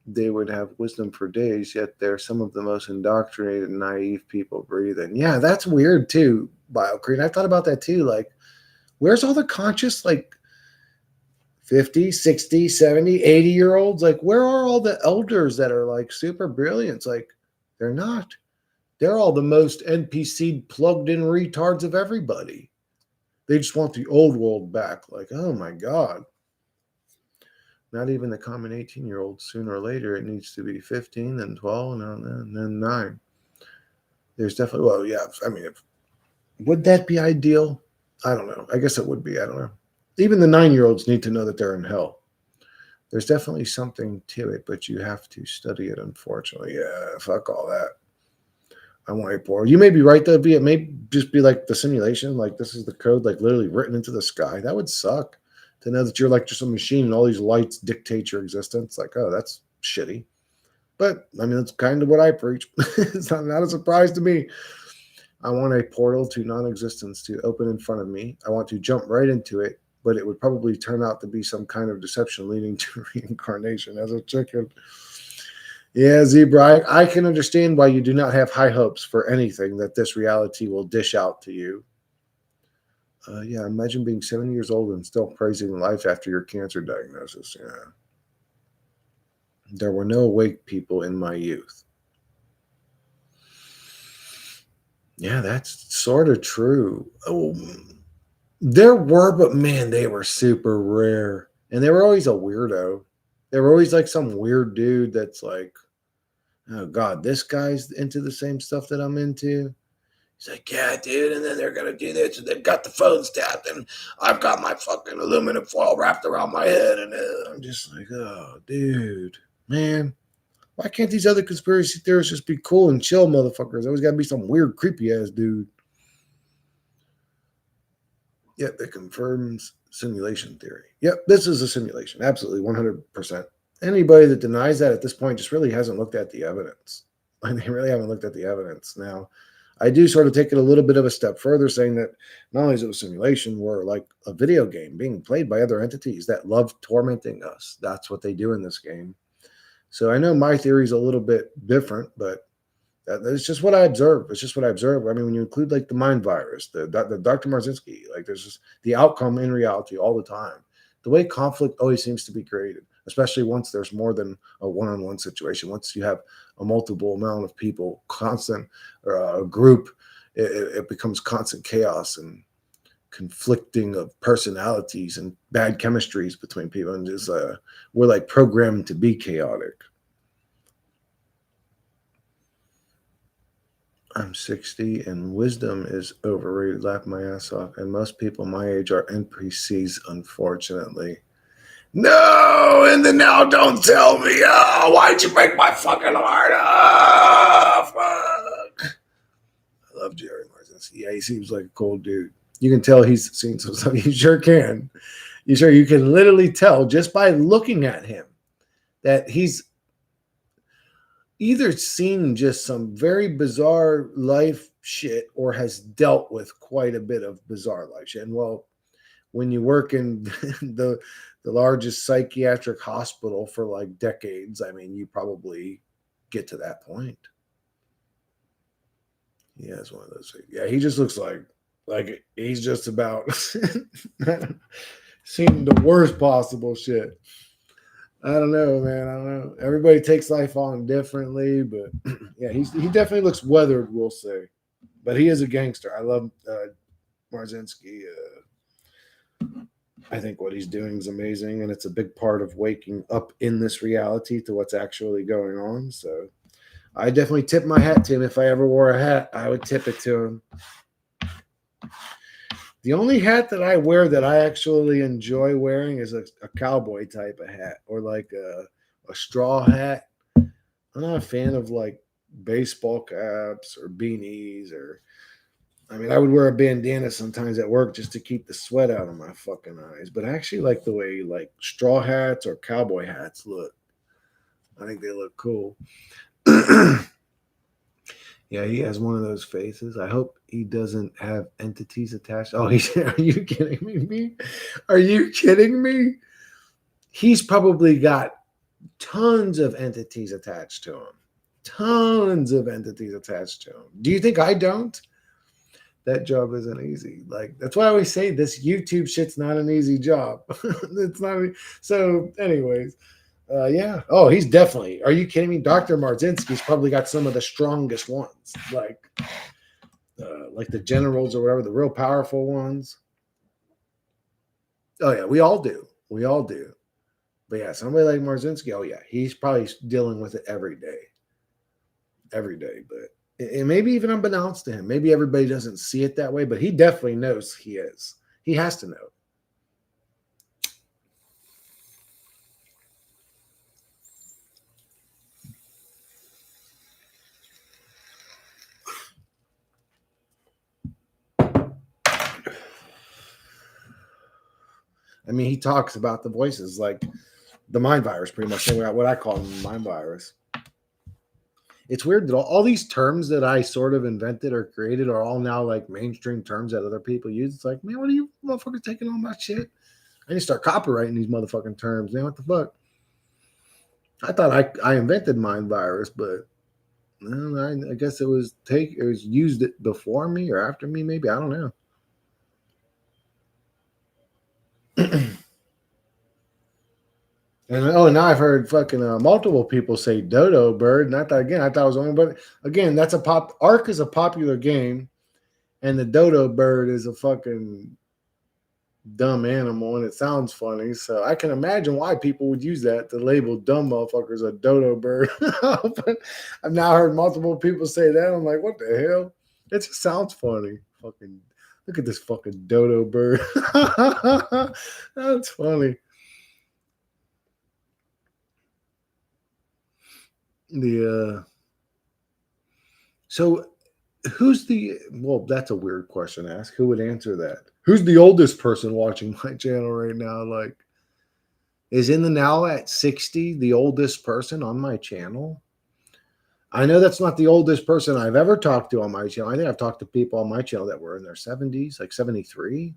they would have wisdom for days, yet they're some of the most indoctrinated, naive people breathing. Yeah, that's weird too, BioCrete. I thought about that too. Like, where's all the conscious, like, 50, 60, 70, 80-year olds. Like, where are all the elders that are like super brilliant? Like, they're not. They're all the most NPC plugged in retards of everybody. They just want the old world back. Like, oh my God. Not even the common 18-year-old. Sooner or later, it needs to be 15, then 12, and then 9. There's definitely, well, yeah. I mean, would that be ideal? I don't know. I guess it would be. I don't know. Even the 9-year-olds need to know that they're in hell. There's definitely something to it, but you have to study it, unfortunately. Yeah, fuck all that. I want a portal. You may be right, though. It may just be like the simulation. Like, this is the code, like, literally written into the sky. That would suck to know that you're like just a machine and all these lights dictate your existence. Like, oh, that's shitty. But, I mean, that's kind of what I preach. It's not a surprise to me. I want a portal to non-existence to open in front of me. I want to jump right into it, but it would probably turn out to be some kind of deception leading to reincarnation as a chicken. Yeah, Zebra, I can understand why you do not have high hopes for anything that this reality will dish out to you. Yeah, imagine being 70 years old and still praising life after your cancer diagnosis. Yeah. There were no awake people in my youth. Yeah, that's sort of true. Oh, there were, but man, they were super rare. And they were always a weirdo. They were always like some weird dude that's like, oh God, this guy's into the same stuff that I'm into. He's like, yeah, dude, and then they're gonna do this, and they've got the phones tapped, and I've got my fucking aluminum foil wrapped around my head, and I'm just like, oh, dude, man, why can't these other conspiracy theorists just be cool and chill, motherfuckers? Always got to be some weird, creepy ass dude. Yep, it confirms simulation theory. Yep, this is a simulation, absolutely, 100%. Anybody that denies that at this point just really hasn't looked at the evidence. Like, they really haven't looked at the evidence. Now, I do sort of take it a little bit of a step further, saying that not only is it a simulation, we're like a video game being played by other entities that love tormenting us. That's what they do in this game. So I know my theory is a little bit different, but it's just what I observe. It's just what I observe. I mean, when you include like the mind virus, the Dr. Marzinski, like there's just the outcome in reality all the time. The way conflict always seems to be created, especially once there's more than a one-on-one situation. Once you have a multiple amount of people, constant a group, it becomes constant chaos and conflicting of personalities and bad chemistries between people. And just we're like programmed to be chaotic. I'm 60 and wisdom is overrated. Laugh my ass off. And most people my age are NPCs, unfortunately. No, and then now don't tell me. Oh, why'd you break my fucking heart? Oh, fuck. I love Jerry Marzinski. Yeah, he seems like a cool dude. You can tell he's seen some stuff. You sure can. You can literally tell just by looking at him that he's either seen just some very bizarre life shit or has dealt with quite a bit of bizarre life shit. And well, when you work in the largest psychiatric hospital for like decades, I mean, you probably get to that point. Yeah, it's one of those things. Yeah, he just looks like he's just about seen the worst possible shit. I don't know, man. I don't know. Everybody takes life on differently, but yeah, he definitely looks weathered, we'll say. But he is a gangster. I love Marzinski. I think what he's doing is amazing, and it's a big part of waking up in this reality to what's actually going on. So I definitely tip my hat to him. If I ever wore a hat, I would tip it to him. The only hat that I wear that I actually enjoy wearing is a cowboy type of hat or like a straw hat. I'm not a fan of like baseball caps or beanies or, I mean, I would wear a bandana sometimes at work just to keep the sweat out of my fucking eyes. But I actually like the way like straw hats or cowboy hats look. I think they look cool. Yeah, he has one of those faces. I hope he doesn't have entities attached. Oh, are you kidding me? Are you kidding me? He's probably got tons of entities attached to him. Tons of entities attached to him. Do you think I don't? That job isn't easy. Like that's why I always say this YouTube shit's not an easy job. It's not. So, anyways, yeah. Oh, he's definitely. Are you kidding me? Dr. Marzinski's probably got some of the strongest ones, like the generals or whatever, the real powerful ones. Oh yeah, we all do. We all do. But yeah, somebody like Marzinski, oh yeah, he's probably dealing with it every day. But and maybe even unbeknownst to him, maybe everybody doesn't see it that way, but he definitely knows he is. He has to know. I mean, he talks about the voices like the mind virus, pretty much what I call mind virus. It's weird that all these terms that I sort of invented or created are all now like mainstream terms that other people use. It's like, man, what are you motherfuckers taking all my shit? I need to start copyrighting these motherfucking terms. Man, what the fuck? I thought I invented mind virus, but I guess it was used it before me or after me, maybe. I don't know. And now I've heard fucking multiple people say dodo bird. And I thought it was only, but again, that's a Ark is a popular game, and the dodo bird is a fucking dumb animal, and it sounds funny. So I can imagine why people would use that to label dumb motherfuckers a dodo bird. But I've now heard multiple people say that. I'm like, what the hell? It just sounds funny. Fucking look at this fucking dodo bird. That's funny. So who's that's a weird question to ask. Who would answer that? Who's the oldest person watching my channel right now? Like, is in the now at 60 the oldest person on my channel? I know that's not the oldest person I've ever talked to on my channel. I think I've talked to people on my channel that were in their 70s, like 73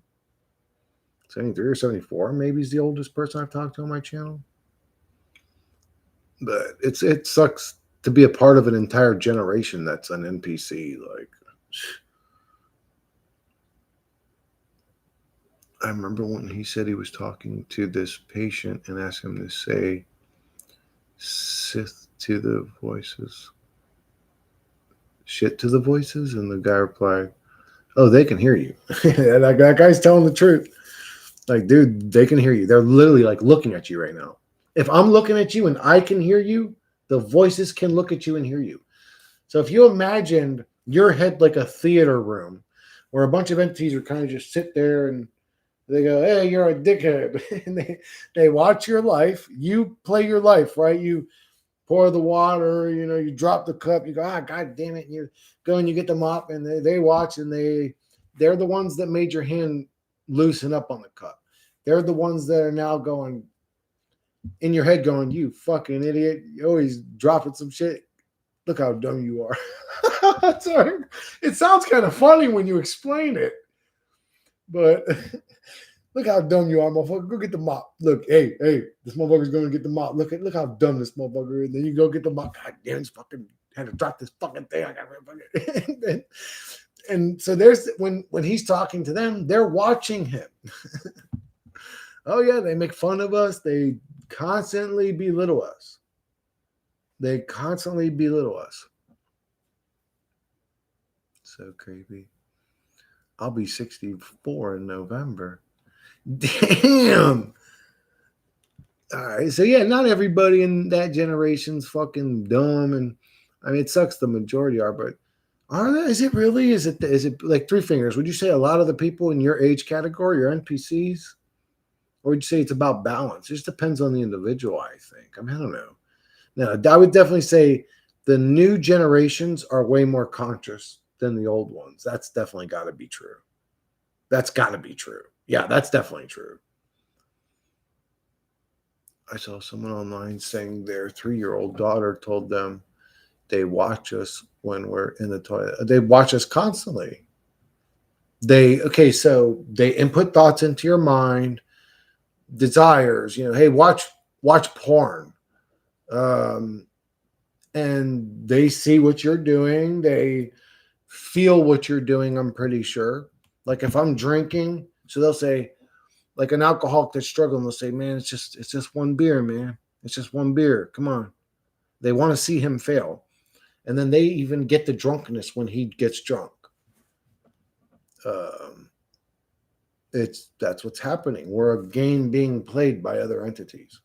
or 74, maybe is the oldest person I've talked to on my channel. But it sucks to be a part of an entire generation that's an NPC. Like, I remember when he said he was talking to this patient and asked him to say Sith to the voices. Shit to the voices? And the guy replied, oh, they can hear you. that guy's telling the truth. Like, dude, they can hear you. They're literally like looking at you right now. If I'm looking at you and I can hear you, the voices can look at you and hear you. So if you imagined your head like a theater room where a bunch of entities are kind of just sit there and they go, hey, you're a dickhead. And they watch your life. You play your life, right? You pour the water, you drop the cup. You go, God damn it. And you go and you get the mop and they watch and they're the ones that made your hand loosen up on the cup. They're the ones that are now going in your head going, you fucking idiot. You're always dropping some shit. Look how dumb you are. Sorry. It sounds kind of funny when you explain it. But look how dumb you are, motherfucker. Go get the mop. Look, hey, this motherfucker's going to get the mop. Look how dumb this motherfucker is. Then you go get the mop. God damn, this fucking had to drop this fucking thing. I got fucking. And so there's when he's talking to them, they're watching him. Oh yeah, they make fun of us. They constantly belittle us. So creepy. I'll be 64 in November. Damn. All right. So yeah, not everybody in that generation's fucking dumb, and I mean it sucks. The majority are, but are they? Is it really? Is it like three fingers? Would you say a lot of the people in your age category are NPCs, or would you say it's about balance? It just depends on the individual. I think. I mean, I don't know. No, I would definitely say the new generations are way more conscious than the old ones. That's definitely got to be true. That's got to be true. Yeah, that's definitely true. I saw someone online saying their 3-year-old daughter told them they watch us when we're in the toilet. They watch us constantly. So they input thoughts into your mind, desires, hey, watch porn. And they see what you're doing. They feel what you're doing, I'm pretty sure. Like if I'm drinking, so they'll say, like an alcoholic that's struggling, they'll say, man, it's just one beer, man. It's just one beer. Come on. They want to see him fail. And then they even get the drunkenness when he gets drunk. Um, that's what's happening. We're a game being played by other entities.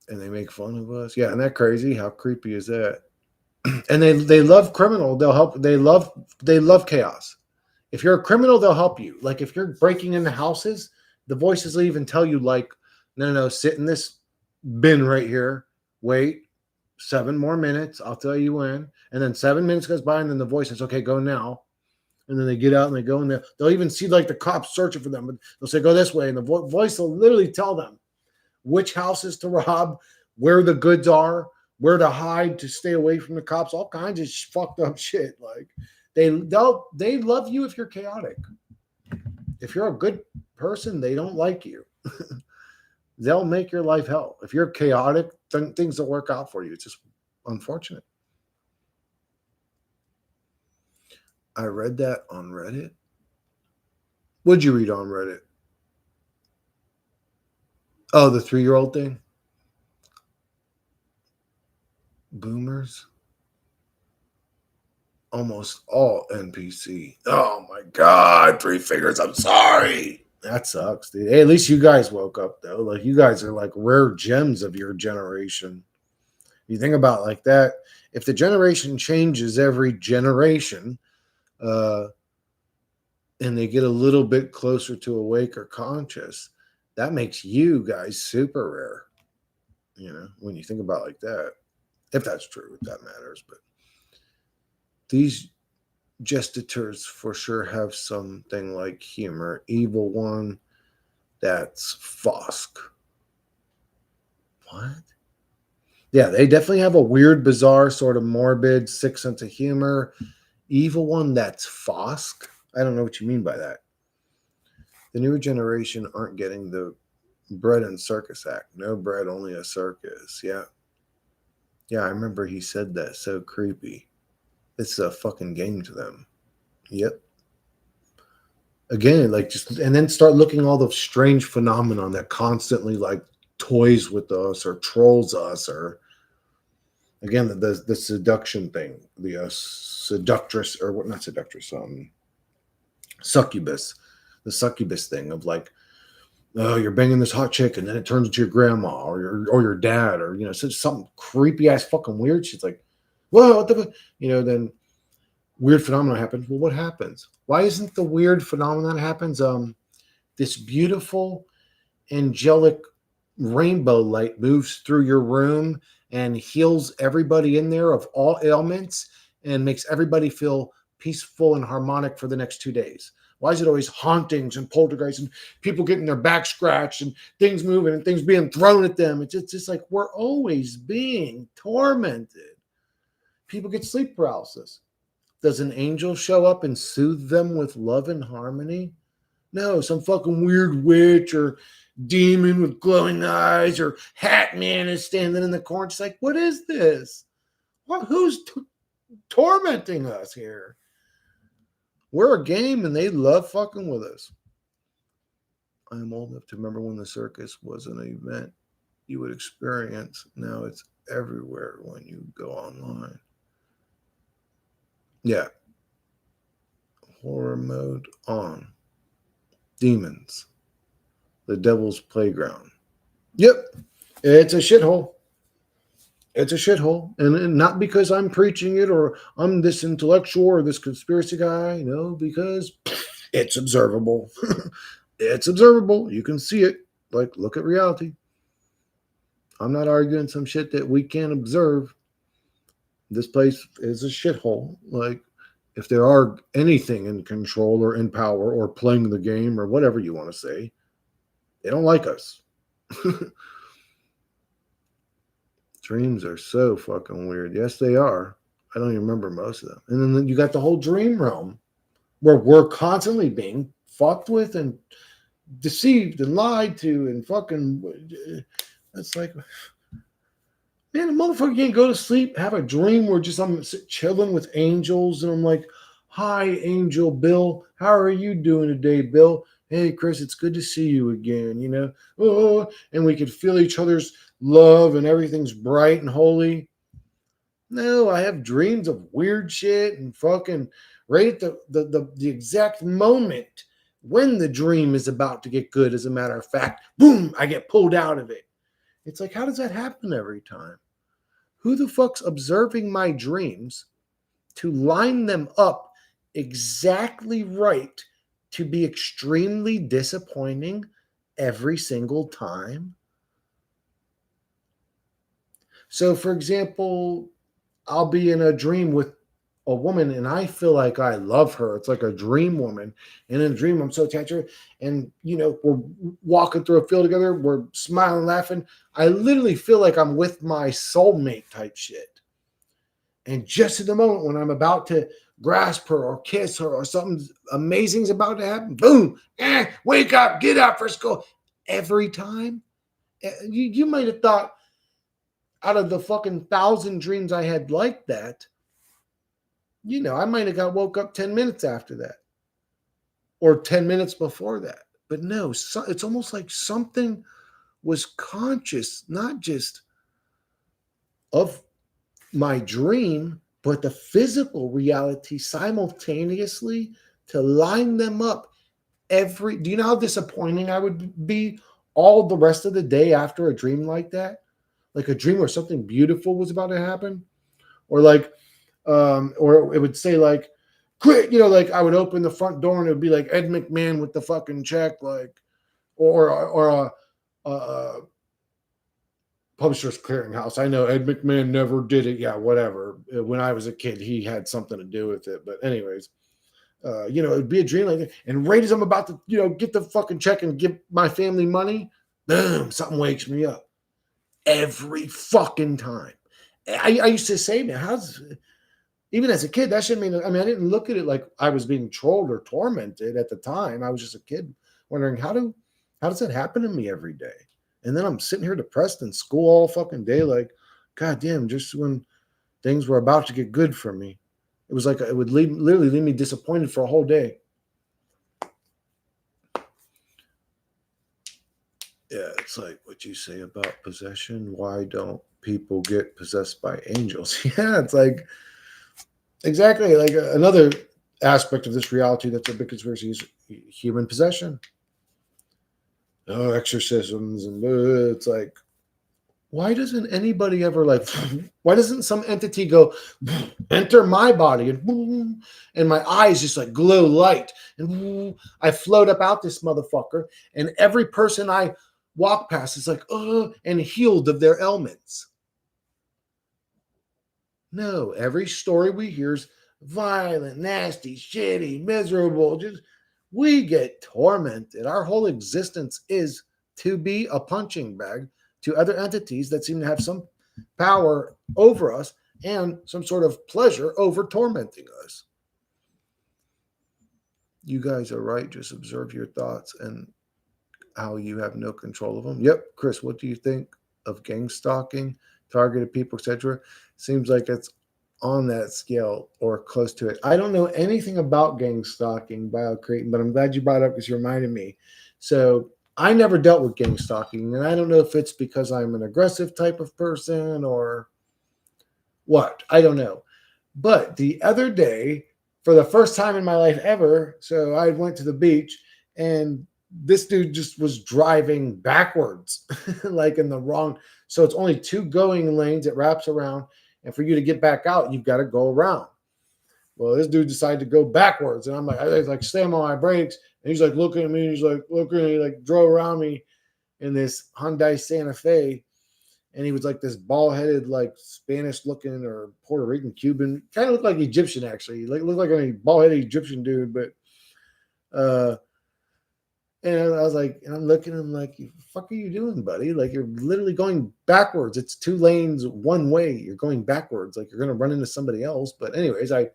And they make fun of us. Yeah, isn't that crazy? How creepy is that? And they love criminal. They'll help. They love chaos. If you're a criminal, they'll help you. Like if you're breaking into houses, the voices will even tell you, like, no, sit in this bin right here. Wait 7 more minutes. I'll tell you when. And then 7 minutes goes by, and then the voice says, okay, go now. And then they get out and they go in there. They'll even see like the cops searching for them, but they'll say, go this way. And the voice will literally tell them which houses to rob, where the goods are, where to hide to stay away from the cops, all kinds of fucked up shit. Like they love you if you're chaotic. If you're a good person, they don't like you. They'll make your life hell. If you're chaotic, things will work out for you. It's just unfortunate. I read that on Reddit. What'd you read on Reddit? Oh, the 3-year-old thing? Boomers? Almost all NPC. Oh my God, 3 figures. I'm sorry. That sucks, dude. Hey, at least you guys woke up, though. Like, you guys are like rare gems of your generation. You think about it like that. If the generation changes every generation, and they get a little bit closer to awake or conscious, that makes you guys super rare. When you think about it like that, if that's true, if that matters. But these gestators for sure have something like humor. Evil one, that's Fosk. What? Yeah, they definitely have a weird, bizarre, sort of morbid, sick sense of humor. Evil one, that's Fosk. I don't know what you mean by that. The newer generation aren't getting the bread and circus act. No bread, only a circus. Yeah. Yeah, I remember he said that. So creepy. It's a fucking game to them. Yep. Again, like just, and then start looking all the strange phenomenon that constantly like toys with us or trolls us, or again the seduction thing, the seductress, or what, not seductress, succubus, the succubus thing of like, oh, you're banging this hot chick and then it turns into your grandma or your dad, or something creepy ass fucking weird. She's like, whoa, what the, then weird phenomenon happens. Well, what happens? Why isn't the weird phenomenon happens? This beautiful angelic rainbow light moves through your room and heals everybody in there of all ailments and makes everybody feel peaceful and harmonic for the next 2 days. Why is it always hauntings and poltergeists and people getting their back scratched and things moving and things being thrown at them? It's just like we're always being tormented. People get sleep paralysis. Does an angel show up and soothe them with love and harmony? No, some fucking weird witch or demon with glowing eyes or hat man is standing in the corner. It's like, what is this? Who's tormenting us here? We're a game and they love fucking with us. I am old enough to remember when the circus was an event you would experience. Now it's everywhere when you go online. Yeah. Horror mode on. Demons. The devil's playground. Yep. It's a shithole. It's a shithole. And not because I'm preaching it or I'm this intellectual or this conspiracy guy. No, because it's observable. It's observable. You can see it. Like, look at reality. I'm not arguing some shit that we can't observe. This place is a shithole. Like, if there are anything in control or in power or playing the game or whatever you want to say, they don't like us. Dreams are so fucking weird. Yes, they are. I don't even remember most of them. And then you got the whole dream realm where we're constantly being fucked with and deceived and lied to and fucking. It's like, Man, a motherfucker can't go to sleep, have a dream where just I'm chilling with angels, and I'm like, "Hi, Angel Bill. How are you doing today, Bill? Hey, Chris, it's good to see you again." And we could feel each other's love, and everything's bright and holy. No, I have dreams of weird shit and fucking right at the exact moment when the dream is about to get good. As a matter of fact, boom, I get pulled out of it. It's like, how does that happen every time? Who the fuck's observing my dreams to line them up exactly right to be extremely disappointing every single time? So, for example, I'll be in a dream with a woman and I feel like I love her. It's like a dream woman. And in a dream, I'm so attached to her. And, we're walking through a field together. We're smiling, laughing. I literally feel like I'm with my soulmate type shit. And just in the moment when I'm about to grasp her or kiss her or something amazing is about to happen, boom, wake up, get up for school. Every time. You might have thought out of the fucking 1,000 dreams I had like that, I might have got woke up 10 minutes after that or 10 minutes before that. But no, it's almost like something was conscious, not just of my dream, but the physical reality simultaneously to line them up. Do you know how disappointing I would be all the rest of the day after a dream like that? Like a dream where something beautiful was about to happen? Or like, or it would say like, quit, like I would open the front door and it would be like Ed McMahon with the fucking check, like, or a Publishers Clearinghouse. I know Ed McMahon never did it. Yeah, whatever. When I was a kid, he had something to do with it. But anyways, it'd be a dream like that. And right as I'm about to, get the fucking check and give my family money, boom, something wakes me up every fucking time. I used to say, man, even as a kid, that shouldn't mean, I mean, I didn't look at it like I was being trolled or tormented at the time. I was just a kid wondering how does that happen to me every day? And then I'm sitting here depressed in school all fucking day, like, God damn, just when things were about to get good for me. It was like it would literally leave me disappointed for a whole day. Yeah, it's like what you say about possession. Why don't people get possessed by angels? Yeah, it's like exactly like another aspect of this reality that's a big conspiracy is human possession. Oh, exorcisms and it's like, why doesn't anybody ever like? Why doesn't some entity go enter my body and my eyes just like glow light and I float up out this motherfucker and every person I walk past is like and healed of their ailments. No, every story we hear is violent, nasty, shitty, miserable. Just we get tormented. Our whole existence is to be a punching bag to other entities that seem to have some power over us and some sort of pleasure over tormenting us. You guys are right. Just observe your thoughts and how you have no control of them. Yep, Chris, what do you think of gang stalking, targeted people, etc.? Seems like it's on that scale or close to it. I don't know anything about gang stalking, BioCretin, but I'm glad you brought it up because you reminded me. So I never dealt with gang stalking, and I don't know if it's because I'm an aggressive type of person or what. I don't know. But the other day, for the first time in my life ever, so I went to the beach and this dude just was driving backwards, like in the wrong. So it's only two going lanes. It wraps around. And for you to get back out, you've got to go around. Well, this dude decided to go backwards. And I'm like, I like slam on my brakes. And he's like looking at me. And he's like looking at me, like drove around me in this Hyundai Santa Fe. And he was like this bald-headed, like Spanish-looking or Puerto Rican, Cuban, kind of looked like Egyptian actually. Like looked like a bald-headed Egyptian dude, but and I was like, and I'm looking at him like, the fuck are you doing, buddy? Like you're literally going backwards. It's two lanes, one way. You're going backwards. Like you're gonna run into somebody else. But anyways, I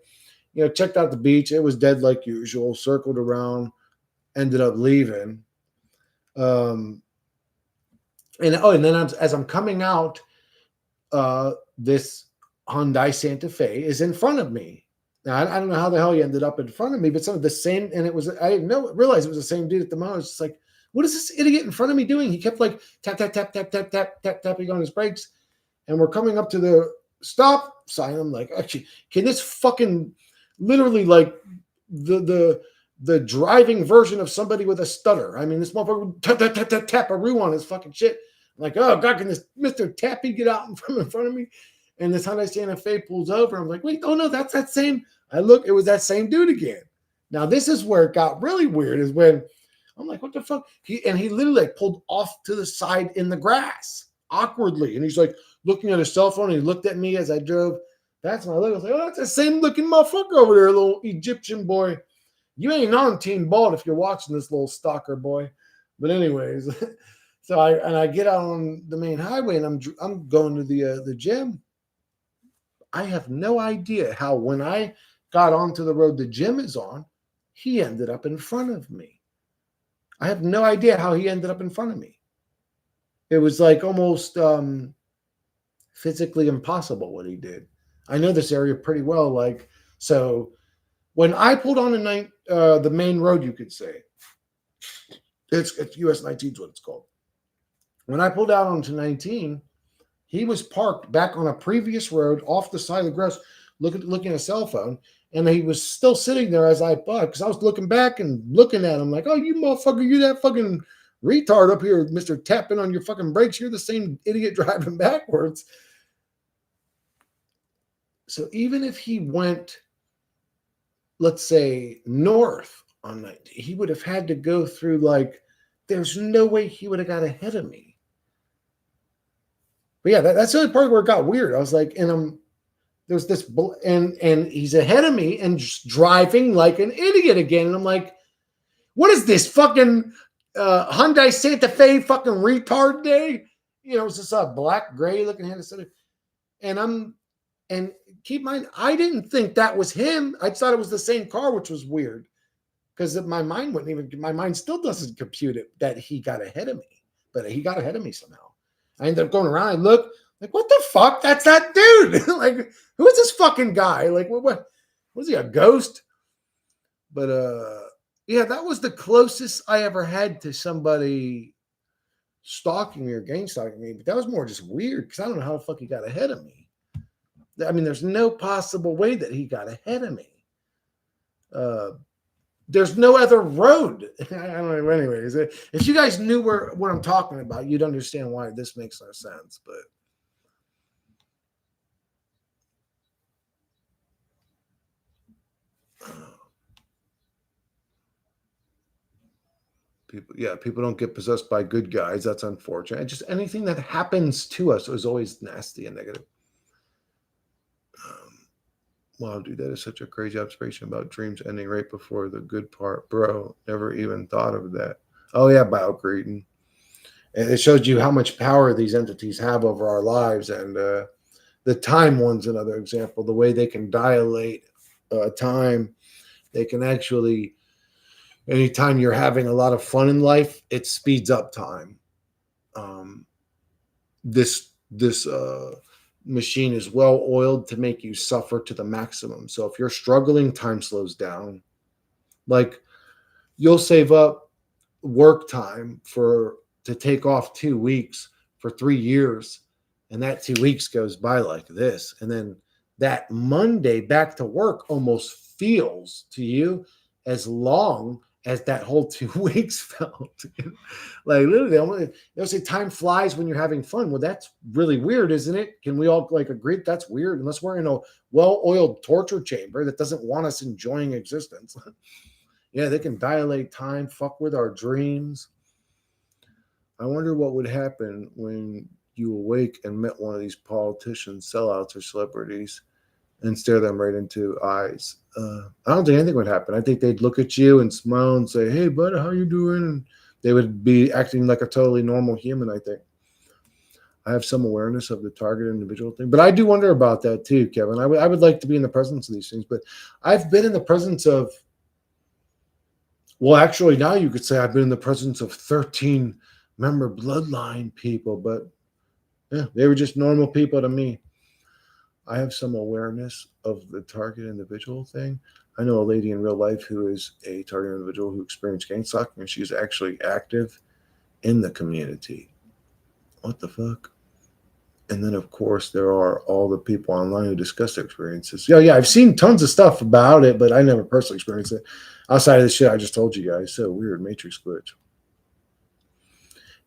checked out the beach. It was dead like usual, circled around, ended up leaving. And then as I'm coming out, this Hyundai Santa Fe is in front of me. Now, I don't know how the hell he ended up in front of me, but some of the same, and it was, I didn't realize it was the same dude at the moment. I was just like, what is this idiot in front of me doing? He kept like tap, tap, tap, tap, tap, tap, tap, tapping on his brakes. And we're coming up to the stop sign. I'm like, actually, can this fucking literally like the driving version of somebody with a stutter? I mean, this motherfucker would tap, tap, tap, tap, tap a roo on his fucking shit. I'm like, oh God, can this Mr. Tappy get out in front of me? And this Hyundai Santa Fe pulls over. I'm like, wait, oh no, that's that same. I look, it was that same dude again. Now this is where it got really weird. Is when I'm like, what the fuck? He literally like pulled off to the side in the grass awkwardly, and he's like looking at his cell phone. And he looked at me as I drove. That's when I looked. I was like, oh, that's the same looking motherfucker over there, little Egyptian boy. You ain't on Team Bald if you're watching this little stalker boy. But anyways, so I get out on the main highway and I'm going to the gym. I have no idea how when I got onto the road the gym is on, he ended up in front of me. I have no idea how he ended up in front of me. It was like almost physically impossible what he did. I know this area pretty well. Like, so when I pulled on the main road, you could say, it's US 19 is what it's called. When I pulled out onto 19, he was parked back on a previous road off the side of the grass, looking at a cell phone, and he was still sitting there as I bucked because I was looking back and looking at him like, oh, you motherfucker, you that fucking retard up here, Mr. Tapping on your fucking brakes. You're the same idiot driving backwards. So even if he went, let's say, north on 19, he would have had to go through like, there's no way he would have got ahead of me. But yeah, that's the only part where it got weird. I was like, and there's this, and he's ahead of me and just driving like an idiot again. And I'm like, what is this fucking Hyundai Santa Fe fucking retard day? You know, it's just a black gray looking Hyundai Santa Fe. And keep in mind, I didn't think that was him. I thought it was the same car, which was weird because my mind still doesn't compute it that he got ahead of me, but he got ahead of me somehow. I ended up going around. I look like, what the fuck? That's that dude. Like, who is this fucking guy? Like, what was he, a ghost? But yeah, that was the closest I ever had to somebody stalking me or gang stalking me. But that was more just weird because I don't know how the fuck he got ahead of me. I mean, there's no possible way that he got ahead of me. There's no other road. I don't know. Anyways, if you guys knew what I'm talking about, you'd understand why this makes no sense. But people don't get possessed by good guys. That's unfortunate. Just anything that happens to us is always nasty and negative. Wow, dude, that is such a crazy observation about dreams ending right before the good part. Bro, never even thought of that. Oh, yeah, Biocretin. And it shows you how much power these entities have over our lives. And the time one's another example. The way they can dilate time. They can actually, anytime you're having a lot of fun in life, it speeds up time. This machine is well oiled to make you suffer to the maximum. So if you're struggling, time slows down. Like, you'll save up work time to take off 2 weeks for 3 years, and that 2 weeks goes by like this, and then that Monday back to work almost feels to you as long as that whole 2 weeks felt. Like, literally, they'll say time flies when you're having fun. Well, that's really weird, isn't it? Can we all like agree that's weird? Unless we're in a well-oiled torture chamber that doesn't want us enjoying existence. Yeah, they can dilate time, fuck with our dreams. I wonder what would happen when you awake and met one of these politicians, sellouts, or celebrities and stare them right into eyes. I don't think anything would happen. I think they'd look at you and smile and say, hey, bud, how you doing? And they would be acting like a totally normal human, I think. I have some awareness of the target individual thing. But I do wonder about that too, Kevin. I would like to be in the presence of these things. But I've been in the presence of, well, actually, now you could say I've been in the presence of 13-member bloodline people. But Yeah, they were just normal people to me. I have some awareness of the target individual thing. I know a lady in real life who is a target individual who experienced gang stalking, and she's actually active in the community. What the fuck? And then, of course, there are all the people online who discuss their experiences. Yeah, yeah, I've seen tons of stuff about it, but I never personally experienced it. Outside of the shit I just told you guys. So weird, Matrix glitch.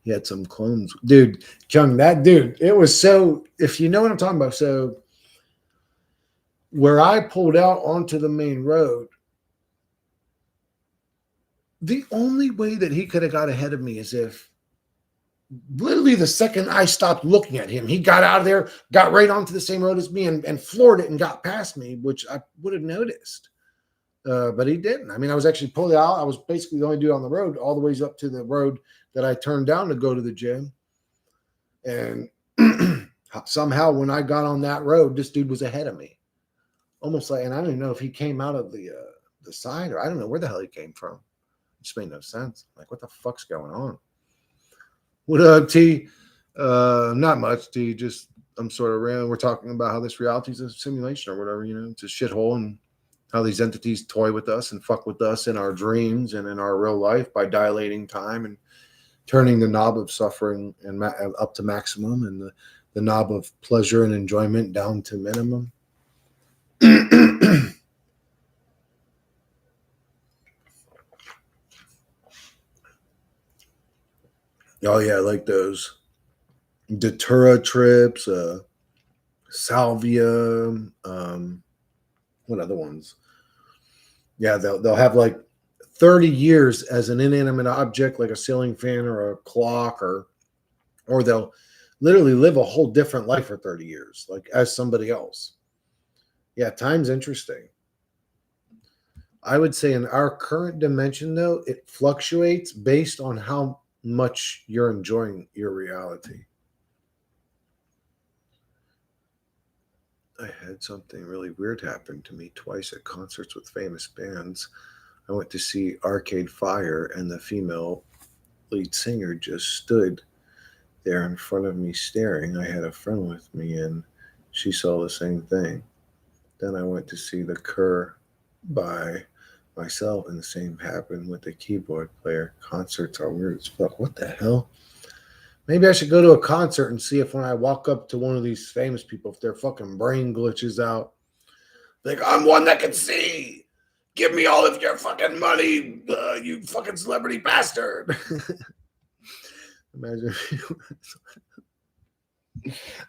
He had some clones. Dude, Chung, that dude, it was so, if you know what I'm talking about. So where I pulled out onto the main road, the only way that he could have got ahead of me is if literally the second I stopped looking at him, he got out of there, got right onto the same road as me and floored it and got past me, which I would have noticed. But he didn't. I mean, I was actually pulled out. I was basically the only dude on the road all the ways up to the road that I turned down to go to the gym. And somehow when I got on that road, this dude was ahead of me. Almost like, and I don't even know if he came out of the side or I don't know where the hell he came from. It just made no sense. Like, what the fuck's going on? What up, T? Not much, T. Just I'm sort of around. We're talking about how this reality is a simulation or whatever. You know, it's a shithole, and how these entities toy with us and fuck with us in our dreams and in our real life by dilating time and turning the knob of suffering and up to maximum, and the knob of pleasure and enjoyment down to minimum. Oh yeah, I like those Datura trips, Salvia. What other ones? Yeah, they'll have like 30 years as an inanimate object, like a ceiling fan or a clock, or they'll literally live a whole different life for 30 years, like as somebody else. Yeah, time's interesting. I would say in our current dimension, though, it fluctuates based on how much you're enjoying your reality. I had something really weird happen to me twice at concerts with famous bands. I went to see Arcade Fire, and the female lead singer just stood there in front of me staring. I had a friend with me, and she saw the same thing. Then I went to see The Cure by myself, and the same happened with the keyboard player. Concerts are weird as fuck. What the hell? Maybe I should go to a concert and see if when I walk up to one of these famous people, if their fucking brain glitches out. Like, I'm one that can see. Give me all of your fucking money, you fucking celebrity bastard. Imagine if you.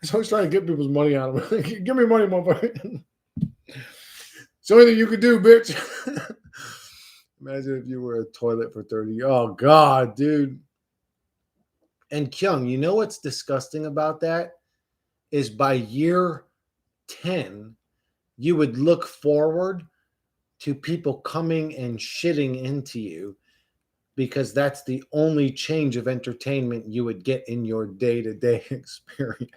So I was trying to get people's money out of them. Give me money, motherfucker. It's the only thing you could do, bitch. Imagine if you were a toilet for 30. Oh, God, dude. And Kyung, you know what's disgusting about that? Is by year 10, you would look forward to people coming and shitting into you because that's the only change of entertainment you would get in your day-to-day experience.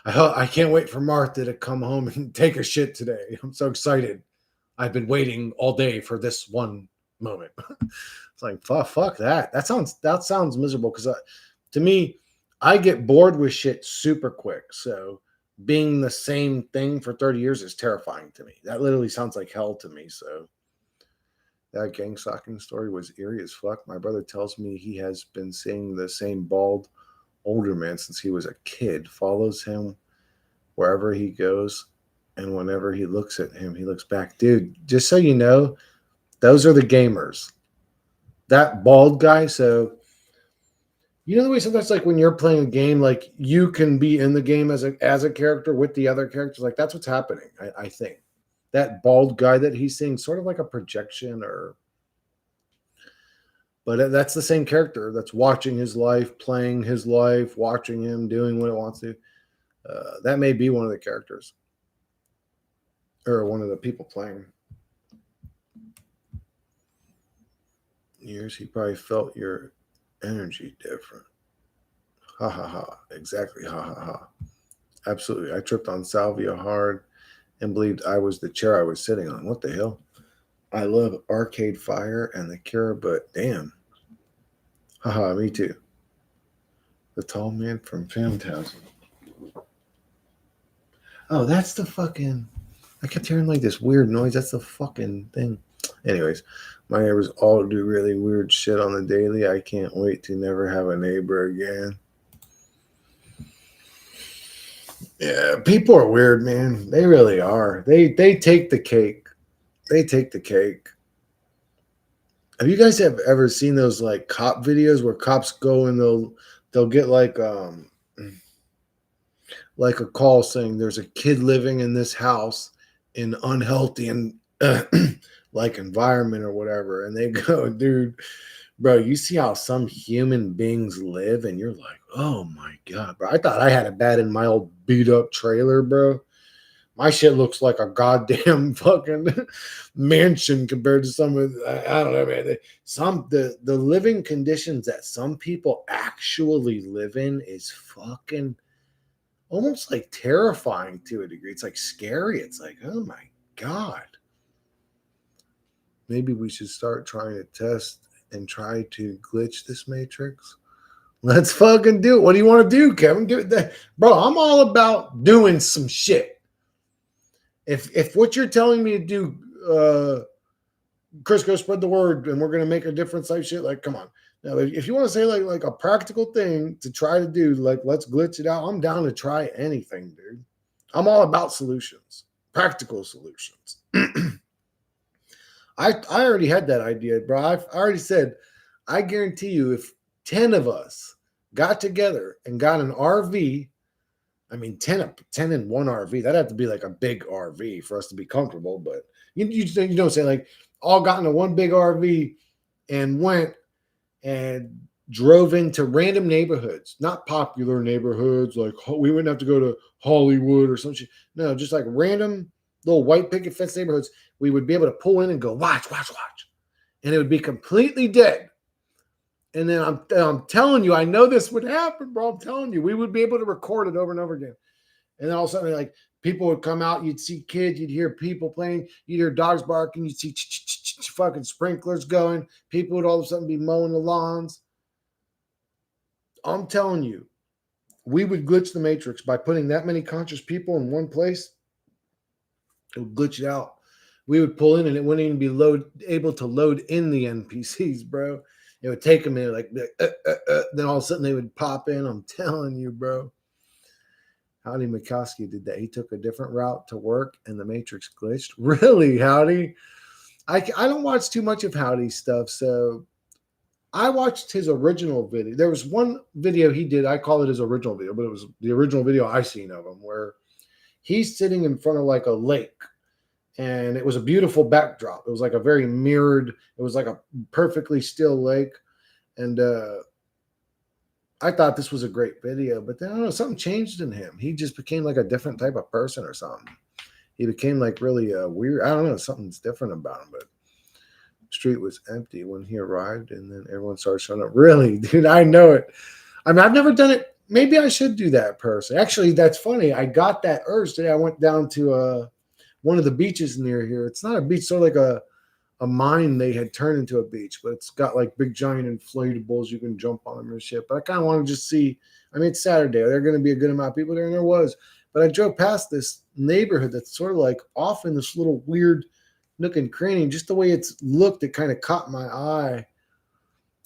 I can't wait for Martha to come home and take a shit today. I'm so excited. I've been waiting all day for this one moment. It's like fuck that. That sounds miserable because to me, I get bored with shit super quick. So being the same thing for 30 years is terrifying to me. That literally sounds like hell to me. So that gang stalking story was eerie as fuck. My brother tells me he has been seeing the same bald older man since he was a kid, follows him wherever he goes, and whenever he looks at him, he looks back. Dude, just so you know, those are the gamers. That bald guy, so you know the way sometimes like when you're playing a game, like you can be in the game as a character with the other characters. Like that's what's happening, I think. That bald guy that he's seeing, sort of like a projection or but that's the same character that's watching his life, playing his life, watching him doing what it wants to. That may be one of the characters or one of the people playing. Years, he probably felt your energy different. Ha ha ha. Exactly. Ha ha ha. Absolutely. I tripped on salvia hard and believed I was the chair I was sitting on. What the hell? I love Arcade Fire and The Cure, but damn. Haha, me too. The tall man from Phantasm. Oh, that's the fucking. I kept hearing like this weird noise. That's the fucking thing. Anyways, my neighbors all do really weird shit on the daily. I can't wait to never have a neighbor again. Yeah, people are weird, man. They really are. They take the cake. They take the cake. Have you guys have ever seen those like cop videos where cops go and they'll get like a call saying there's a kid living in this house in unhealthy and like environment or whatever, and they go, dude, bro, you see how some human beings live, and you're like, oh my god, bro, I thought I had it bad in my old beat up trailer, bro. My shit looks like a goddamn fucking mansion compared to some of I don't know, man. The living conditions that some people actually live in is fucking almost like terrifying to a degree. It's like scary. It's like, oh my god. Maybe we should start trying to test and try to glitch this matrix. Let's fucking do it. What do you want to do, Kevin? Give it that, bro. I'm all about doing some shit. If what you're telling me to do, Chris, go spread the word, and we're gonna make a difference type shit. Like, come on. Now, if you want to say like a practical thing to try to do, like let's glitch it out. I'm down to try anything, dude. I'm all about solutions, practical solutions. I already had that idea, bro. I already said, I guarantee you, if 10 of us got together and got an RV, I mean, 10 in one RV, that'd have to be like a big RV for us to be comfortable. But you don't say like all got into one big RV and went and drove into random neighborhoods, not popular neighborhoods. Like we wouldn't have to go to Hollywood or some shit. No, just like random little white picket fence neighborhoods. We would be able to pull in and go, watch, watch, watch. And it would be completely dead. And then I'm telling you, I know this would happen, bro. I'm telling you, we would be able to record it over and over again. And then all of a sudden, like people would come out, you'd see kids, you'd hear people playing, you'd hear dogs barking, you'd see fucking sprinklers going. People would all of a sudden be mowing the lawns. I'm telling you, we would glitch the matrix by putting that many conscious people in one place. It would glitch it out. We would pull in and it wouldn't even be able to load in the NPCs, bro. It would take a minute, like then all of a sudden they would pop in. I'm telling you, bro. Howdy Mikoski did that. He took a different route to work and the Matrix glitched. Really, Howdy? I don't watch too much of Howdy's stuff, so I watched his original video. There was one video he did. I call it his original video, but it was the original video I seen of him where he's sitting in front of like a lake and it was a beautiful backdrop. It was like a very mirrored, it was like a perfectly still lake. And I thought this was a great video, but then I don't know, something changed in him. He just became like a different type of person or something. He became like really weird. I don't know, something's different about him, but the street was empty when he arrived and then everyone started showing up. Really, dude, I know it. I mean, I've never done it. Maybe I should do that person. Actually, that's funny. I got that urge today. I went down to one of the beaches near here. It's not a beach, sort of like a mine they had turned into a beach, but it's got like big giant inflatables. You can jump on them and shit. But I kind of want to just see. I mean, it's Saturday. Are there going to be a good amount of people there? And there was. But I drove past this neighborhood that's sort of like off in this little weird nook and cranny. Just the way it's looked, it kind of caught my eye.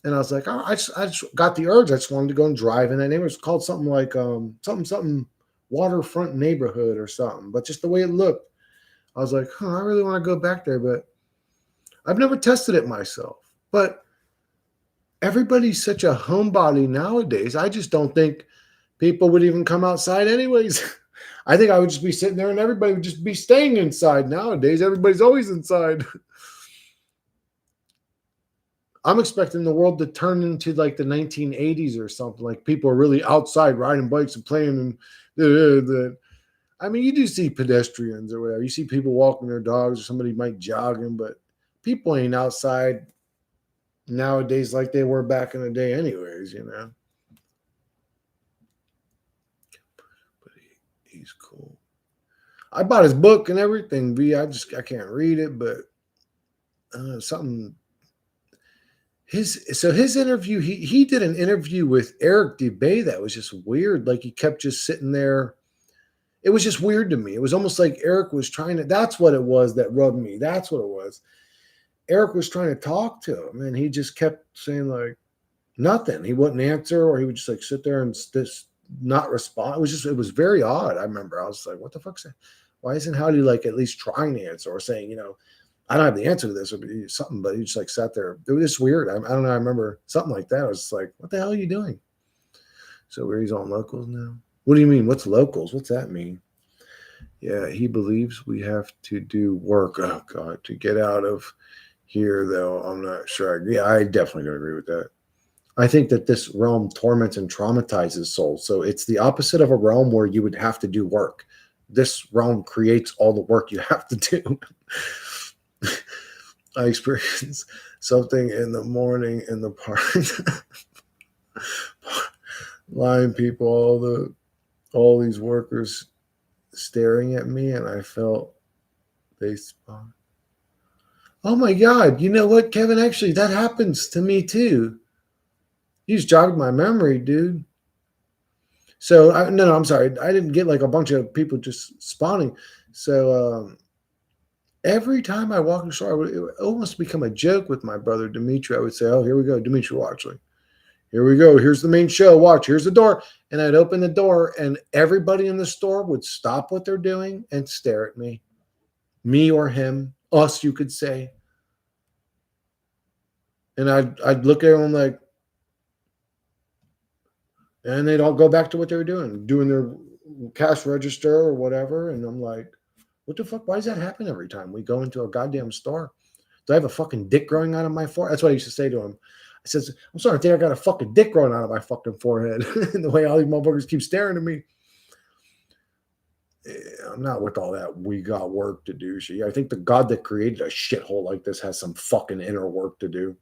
And I was like, oh, I just got the urge. I just wanted to go and drive in that neighborhood. It's called something like something waterfront neighborhood or something. But just the way it looked, I was like, I really want to go back there, but I've never tested it myself. But everybody's such a homebody nowadays. I just don't think people would even come outside anyways. I think I would just be sitting there and everybody would just be staying inside nowadays. Everybody's always inside. I'm expecting the world to turn into like the 1980s or something. Like people are really outside riding bikes and playing. And I mean, you do see pedestrians or whatever. You see people walking their dogs or somebody might jogging, but people ain't outside nowadays like they were back in the day anyways, you know. But he's cool. I bought his book and everything, I can't read it, but something. his interview, he did an interview with Eric Dubay that was just weird. Like he kept just sitting there. It was just weird to me. It was almost like Eric was trying to, that's what it was that rubbed me. That's what it was. Eric was trying to talk to him and he just kept saying like nothing. He wouldn't answer, or he would just like sit there and just not respond. It was very odd. I remember I was like, what the fuck's that? Why isn't Howdy like at least trying to answer or saying, I don't have the answer to this or something, but he just like sat there. It was just weird. I don't know. I remember something like that. I was just like, what the hell are you doing? So where he's on locals now? What do you mean? What's locals? What's that mean? Yeah, he believes we have to do work. Oh God, to get out of here though. I'm not sure. Yeah, I definitely don't agree with that. I think that this realm torments and traumatizes souls. So it's the opposite of a realm where you would have to do work. This realm creates all the work you have to do. I experience something in the morning in the park. Line people, all these workers staring at me, and I felt they spawn. Oh my God. You know what, Kevin? Actually, that happens to me too. You just jogged my memory, dude. So, no, I'm sorry. I didn't get like a bunch of people just spawning. So, every time I walk in the store, it would almost become a joke with my brother, Dimitri. I would say, oh, here we go. Dimitri, watch. Like, here we go. Here's the main show. Watch. Here's the door. And I'd open the door, and everybody in the store would stop what they're doing and stare at me. Me or him. Us, you could say. And I'd look at them like, and they'd all go back to what they were doing their cash register or whatever. And I'm like, what the fuck? Why does that happen every time we go into a goddamn store? Do I have a fucking dick growing out of my forehead? That's what I used to say to him. I says, I'm sorry, I think I got a fucking dick growing out of my fucking forehead. And the way all these motherfuckers keep staring at me. I'm not with all that. We got work to do. I think the God that created a shithole like this has some fucking inner work to do.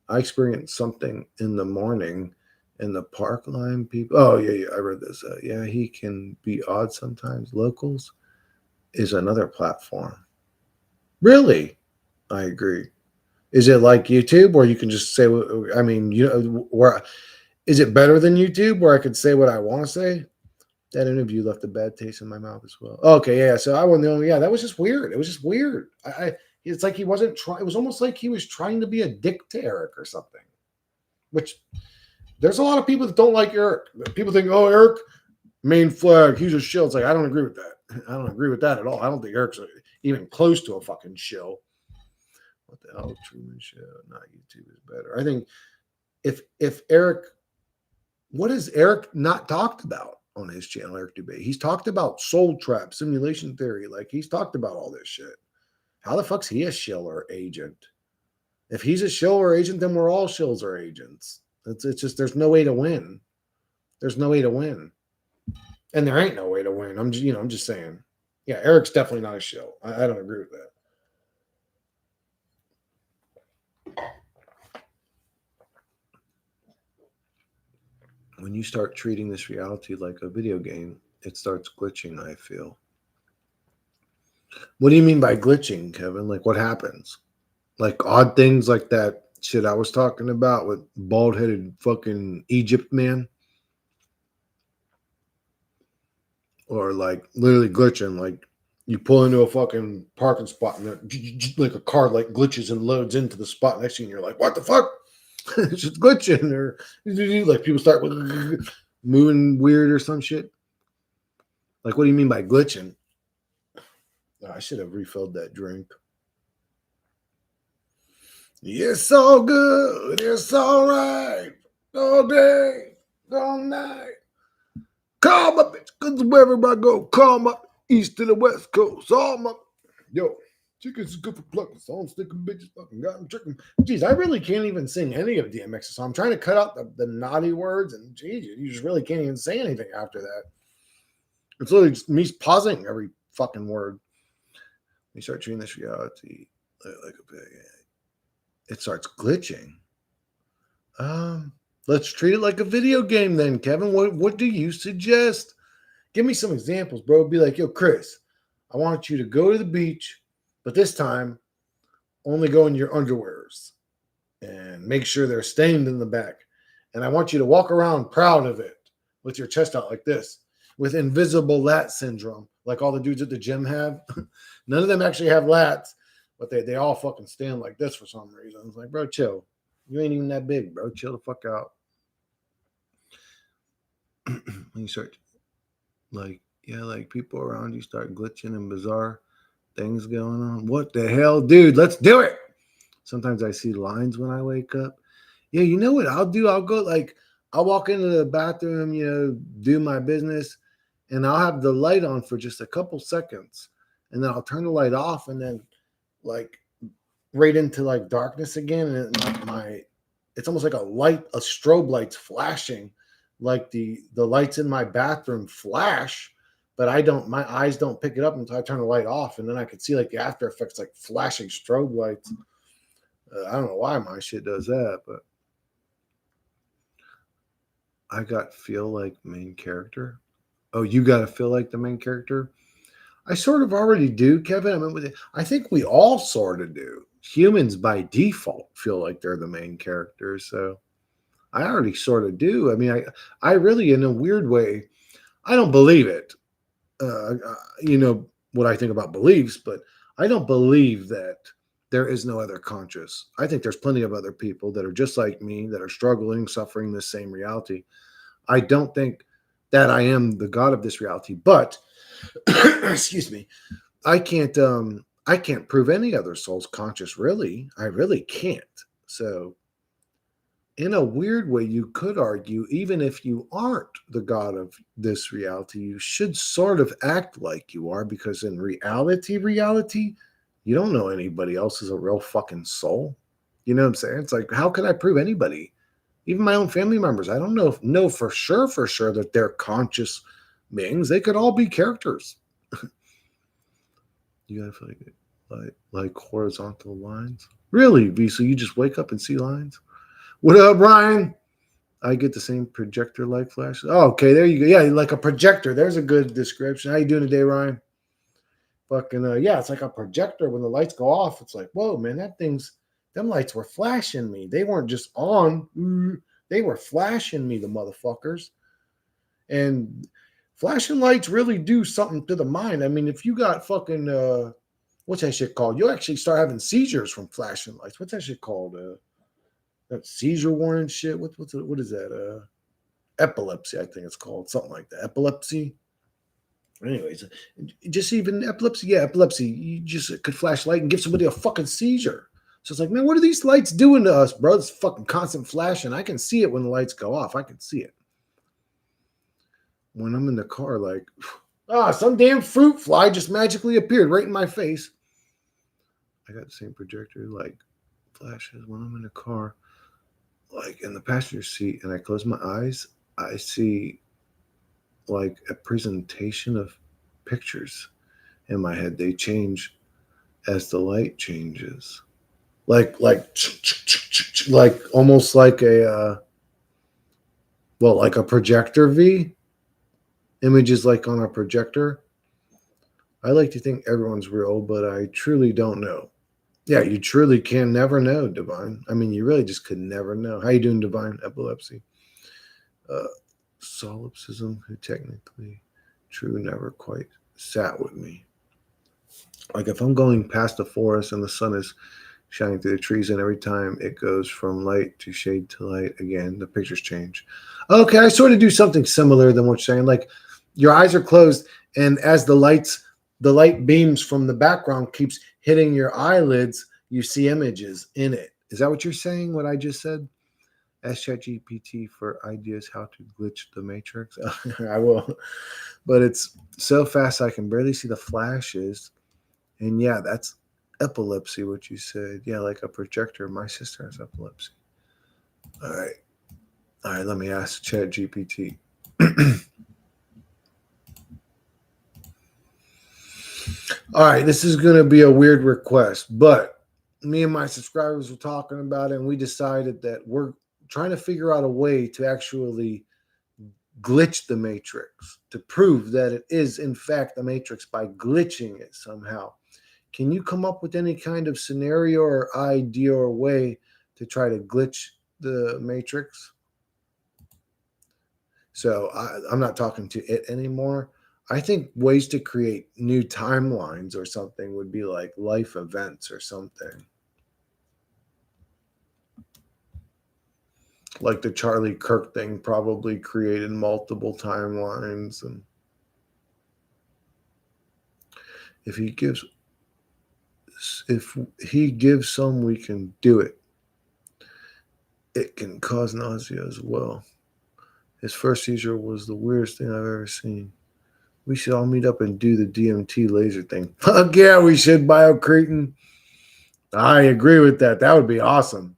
I experienced something in the morning in the park line people. Oh, yeah, I read this. Yeah, he can be odd sometimes. Locals is another platform. Really? I agree. Is it like YouTube where you can just say, I mean, where is it better than YouTube where I could say what I want to say? That interview left a bad taste in my mouth as well. Okay, yeah. So I wasn't the only. Yeah, that was just weird. It was just weird. It's like he wasn't trying. It was almost like he was trying to be a dick to Eric or something. Which there's a lot of people that don't like Eric. People think, oh, Eric, main flag, he's a shill. It's like I don't agree with that. I don't agree with that at all. I don't think Eric's even close to a fucking shill. What the hell, Truman Show? Not YouTube is better. I think if Eric, what has Eric not talked about on his channel, Eric Dubay? He's talked about soul trap, simulation theory. Like he's talked about all this shit. How the fuck's he a shill or agent? If he's a shill or agent, then we're all shills or agents. It's just there's no way to win. There's no way to win, and there ain't no way to win. I'm just saying. Yeah, Eric's definitely not a shill. I don't agree with that. When you start treating this reality like a video game, it starts glitching, I feel. What do you mean by glitching, Kevin? Like what happens? Like odd things like that shit I was talking about with bald-headed fucking Egypt man? Or like literally glitching, like you pull into a fucking parking spot and like a car like glitches and loads into the spot next to you and you're like, what the fuck? It's just glitching, or like people start moving weird or some shit. Like, what do you mean by glitching? Oh, I should have refilled that drink. It's all good. It's all right. All day, all night. Call my bitch, because wherever I go, call my east to the west coast. All my chickens is good for plucking. So I'm sticking bitches fucking got them tricking. Jeez, I really can't even sing any of DMX's. So I'm trying to cut out the naughty words, and geez, you just really can't even say anything after that. It's literally just me pausing every fucking word. We start treating this reality like a big. It starts glitching. Let's treat it like a video game then, Kevin. What do you suggest? Give me some examples, bro. Be like, yo, Chris, I want you to go to the beach, but this time only go in your underwears. and make sure they're stained in the back. And I want you to walk around proud of it with your chest out like this, with invisible lat syndrome, like all the dudes at the gym have. None of them actually have lats, but they all fucking stand like this for some reason. It's like, bro, chill. You ain't even that big, bro. Chill the fuck out. When you start, like, yeah, like people around you start glitching and bizarre things going on. What the hell, dude? Let's do it. Sometimes I see lines when I wake up. Yeah, you know what I'll do? I'll go like, I'll walk into the bathroom, do my business, and I'll have the light on for just a couple seconds. And then I'll turn the light off and then like right into like darkness again. And it's almost like a strobe light's flashing, like the lights in my bathroom flash, but my eyes don't pick it up until I turn the light off. And then I could see like the after effects, like flashing strobe lights. I don't know why my shit does that, but I got feel like main character. Oh, you got to feel like the main character? I sort of already do, Kevin. I think we all sort of do. Humans by default feel like they're the main characters, so I already sort of do. I mean, I really, in a weird way, I don't believe it. What I think about beliefs, but I don't believe that there is no other conscious. I think there's plenty of other people that are just like me, that are struggling, suffering the same reality. I don't think that I am the God of this reality, but excuse me, I can't prove any other soul's conscious, really. I really can't. So in a weird way, you could argue, even if you aren't the God of this reality, you should sort of act like you are, because in reality, you don't know anybody else is a real fucking soul. You know what I'm saying? It's like, how can I prove anybody? Even my own family members, I don't know for sure that they're conscious beings. They could all be characters. You gotta feel like horizontal lines. Really, V? So you just wake up and see lines? What up, Ryan? I get the same projector like flash. Oh, okay, there you go. Yeah, like a projector. There's a good description. How you doing today, Ryan? Fucking yeah, it's like a projector. When the lights go off, it's like, whoa, man, them lights were flashing me. They weren't just on. They were flashing me, the motherfuckers. And flashing lights really do something to the mind. I mean, if you got fucking what's that shit called? You'll actually start having seizures from flashing lights. What's that shit called? That seizure warning shit. What is that? Epilepsy, I think it's called. Something like that. Epilepsy. Anyways, just even epilepsy. Yeah, epilepsy. You just could flash light and give somebody a fucking seizure. So it's like, man, what are these lights doing to us, bro? It's fucking constant flashing. I can see it when the lights go off. I can see it. When I'm in the car, like, some damn fruit fly just magically appeared right in my face. I got the same projector, like, flashes when I'm in the car, like in the passenger seat, and I close my eyes. I see like a presentation of pictures in my head. They change as the light changes, like almost like like a projector V. Images like on a projector. I like to think everyone's real, but I truly don't know. Yeah, you truly can never know, Divine. I mean, you really just could never know. How you doing, Divine? Epilepsy. Solipsism, who technically true, never quite sat with me. Like if I'm going past the forest and the sun is shining through the trees, and every time it goes from light to shade to light again, the pictures change. Okay, I sort of do something similar than what you're saying. Like your eyes are closed, and as the light beams from the background keeps hitting your eyelids, you see images in it. Is that what you're saying? What I just said? Ask ChatGPT for ideas how to glitch the matrix. I will, but it's so fast I can barely see the flashes. And yeah, that's epilepsy. What you said? Yeah, like a projector. My sister has epilepsy. All right. Let me ask ChatGPT. All right, this is going to be a weird request, but me and my subscribers were talking about it, and we decided that we're trying to figure out a way to actually glitch the matrix, to prove that it is in fact the matrix by glitching it somehow. Can you come up with any kind of scenario or idea or way to try to glitch the matrix. So I'm not talking to it anymore. I think ways to create new timelines or something would be like life events or something. Like the Charlie Kirk thing probably created multiple timelines. And if he gives some, we can do it. It can cause nausea as well. His first seizure was the weirdest thing I've ever seen. We should all meet up and do the DMT laser thing. Fuck yeah, we should, Biocretin. I agree with that. That would be awesome.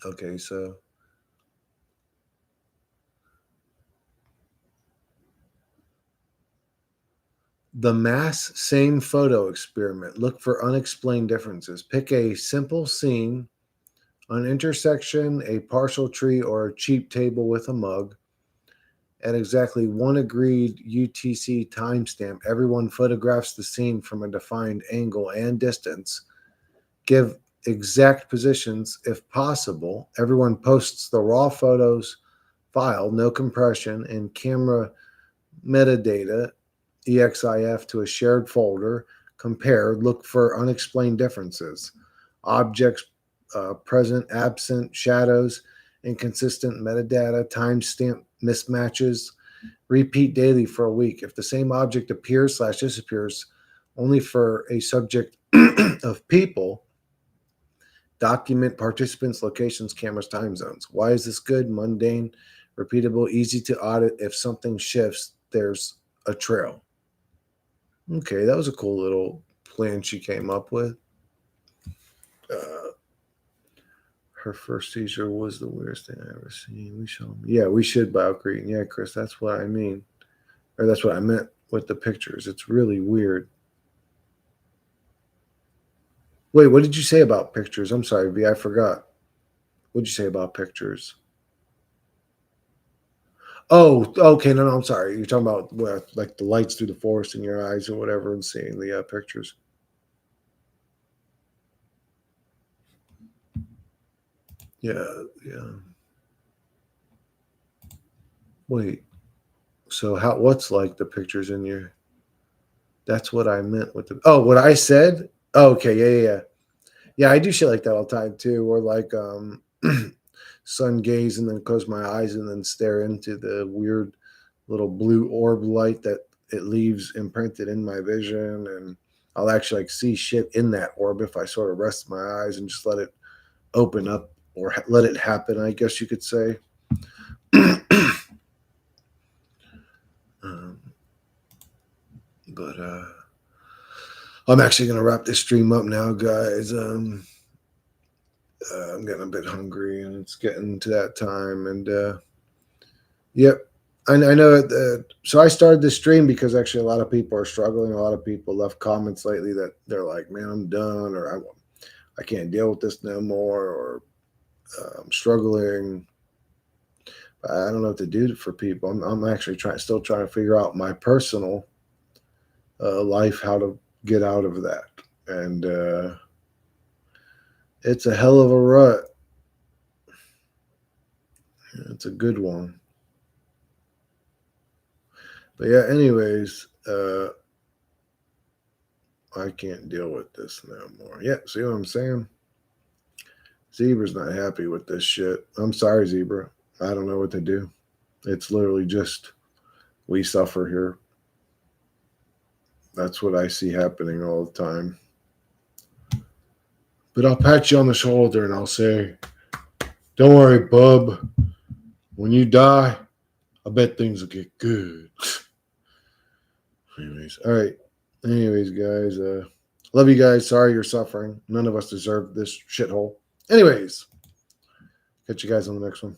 Okay, so the mass same photo experiment. Look for unexplained differences. Pick a simple scene, an intersection, a partial tree, or a cheap table with a mug. At exactly one agreed UTC timestamp, everyone photographs the scene from a defined angle and distance. Give exact positions if possible. Everyone posts the raw photos file, no compression, and camera metadata, EXIF, to a shared folder. Compare, look for unexplained differences, objects present, absent, shadows, inconsistent metadata, timestamp mismatches. Repeat daily for a week. If the same object appears/disappears only for a subject of people, document participants, locations, cameras, time zones. Why is this good? Mundane, repeatable, easy to audit. If something shifts, there's a trail. Okay, that was a cool little plan she came up with. Uh, her first seizure was the weirdest thing I ever seen. We should Biocretin. Yeah, Chris, that's what I mean. Or that's what I meant with the pictures. It's really weird. Wait, what did you say about pictures? I'm sorry, V, I forgot. What did you say about pictures? Oh, okay. No, I'm sorry. You're talking about like the lights through the forest in your eyes or whatever, and seeing the pictures. Yeah, yeah. Wait. So how? What's like the pictures in your? That's what I meant with the. Oh, what I said. Oh, okay. Yeah. Yeah, I do shit like that all the time too. Or like sun gaze and then close my eyes and then stare into the weird little blue orb light that it leaves imprinted in my vision, and I'll actually like see shit in that orb if I sort of rest my eyes and just let it open up or let it happen, I guess you could say. um, but I'm actually gonna wrap this stream up now, guys. I'm getting a bit hungry and it's getting to that time, and yep. I know that. So I started this stream because actually a lot of people are struggling. A lot of people left comments lately that they're like, "Man, I'm done," or I can't deal with this no more," or "I'm struggling." I don't know what to do for people. I'm actually still trying to figure out my personal life, how to get out of that, and it's a hell of a rut. It's a good one. But yeah, anyways, I can't deal with this no more. Yeah, see what I'm saying? Zebra's not happy with this shit. I'm sorry, Zebra. I don't know what to do. It's literally just we suffer here. That's what I see happening all the time. But I'll pat you on the shoulder and I'll say, "Don't worry, bub. When you die, I bet things will get good." Anyways, all right. Anyways, guys, love you guys. Sorry you're suffering. None of us deserve this shithole. Anyways, catch you guys on the next one.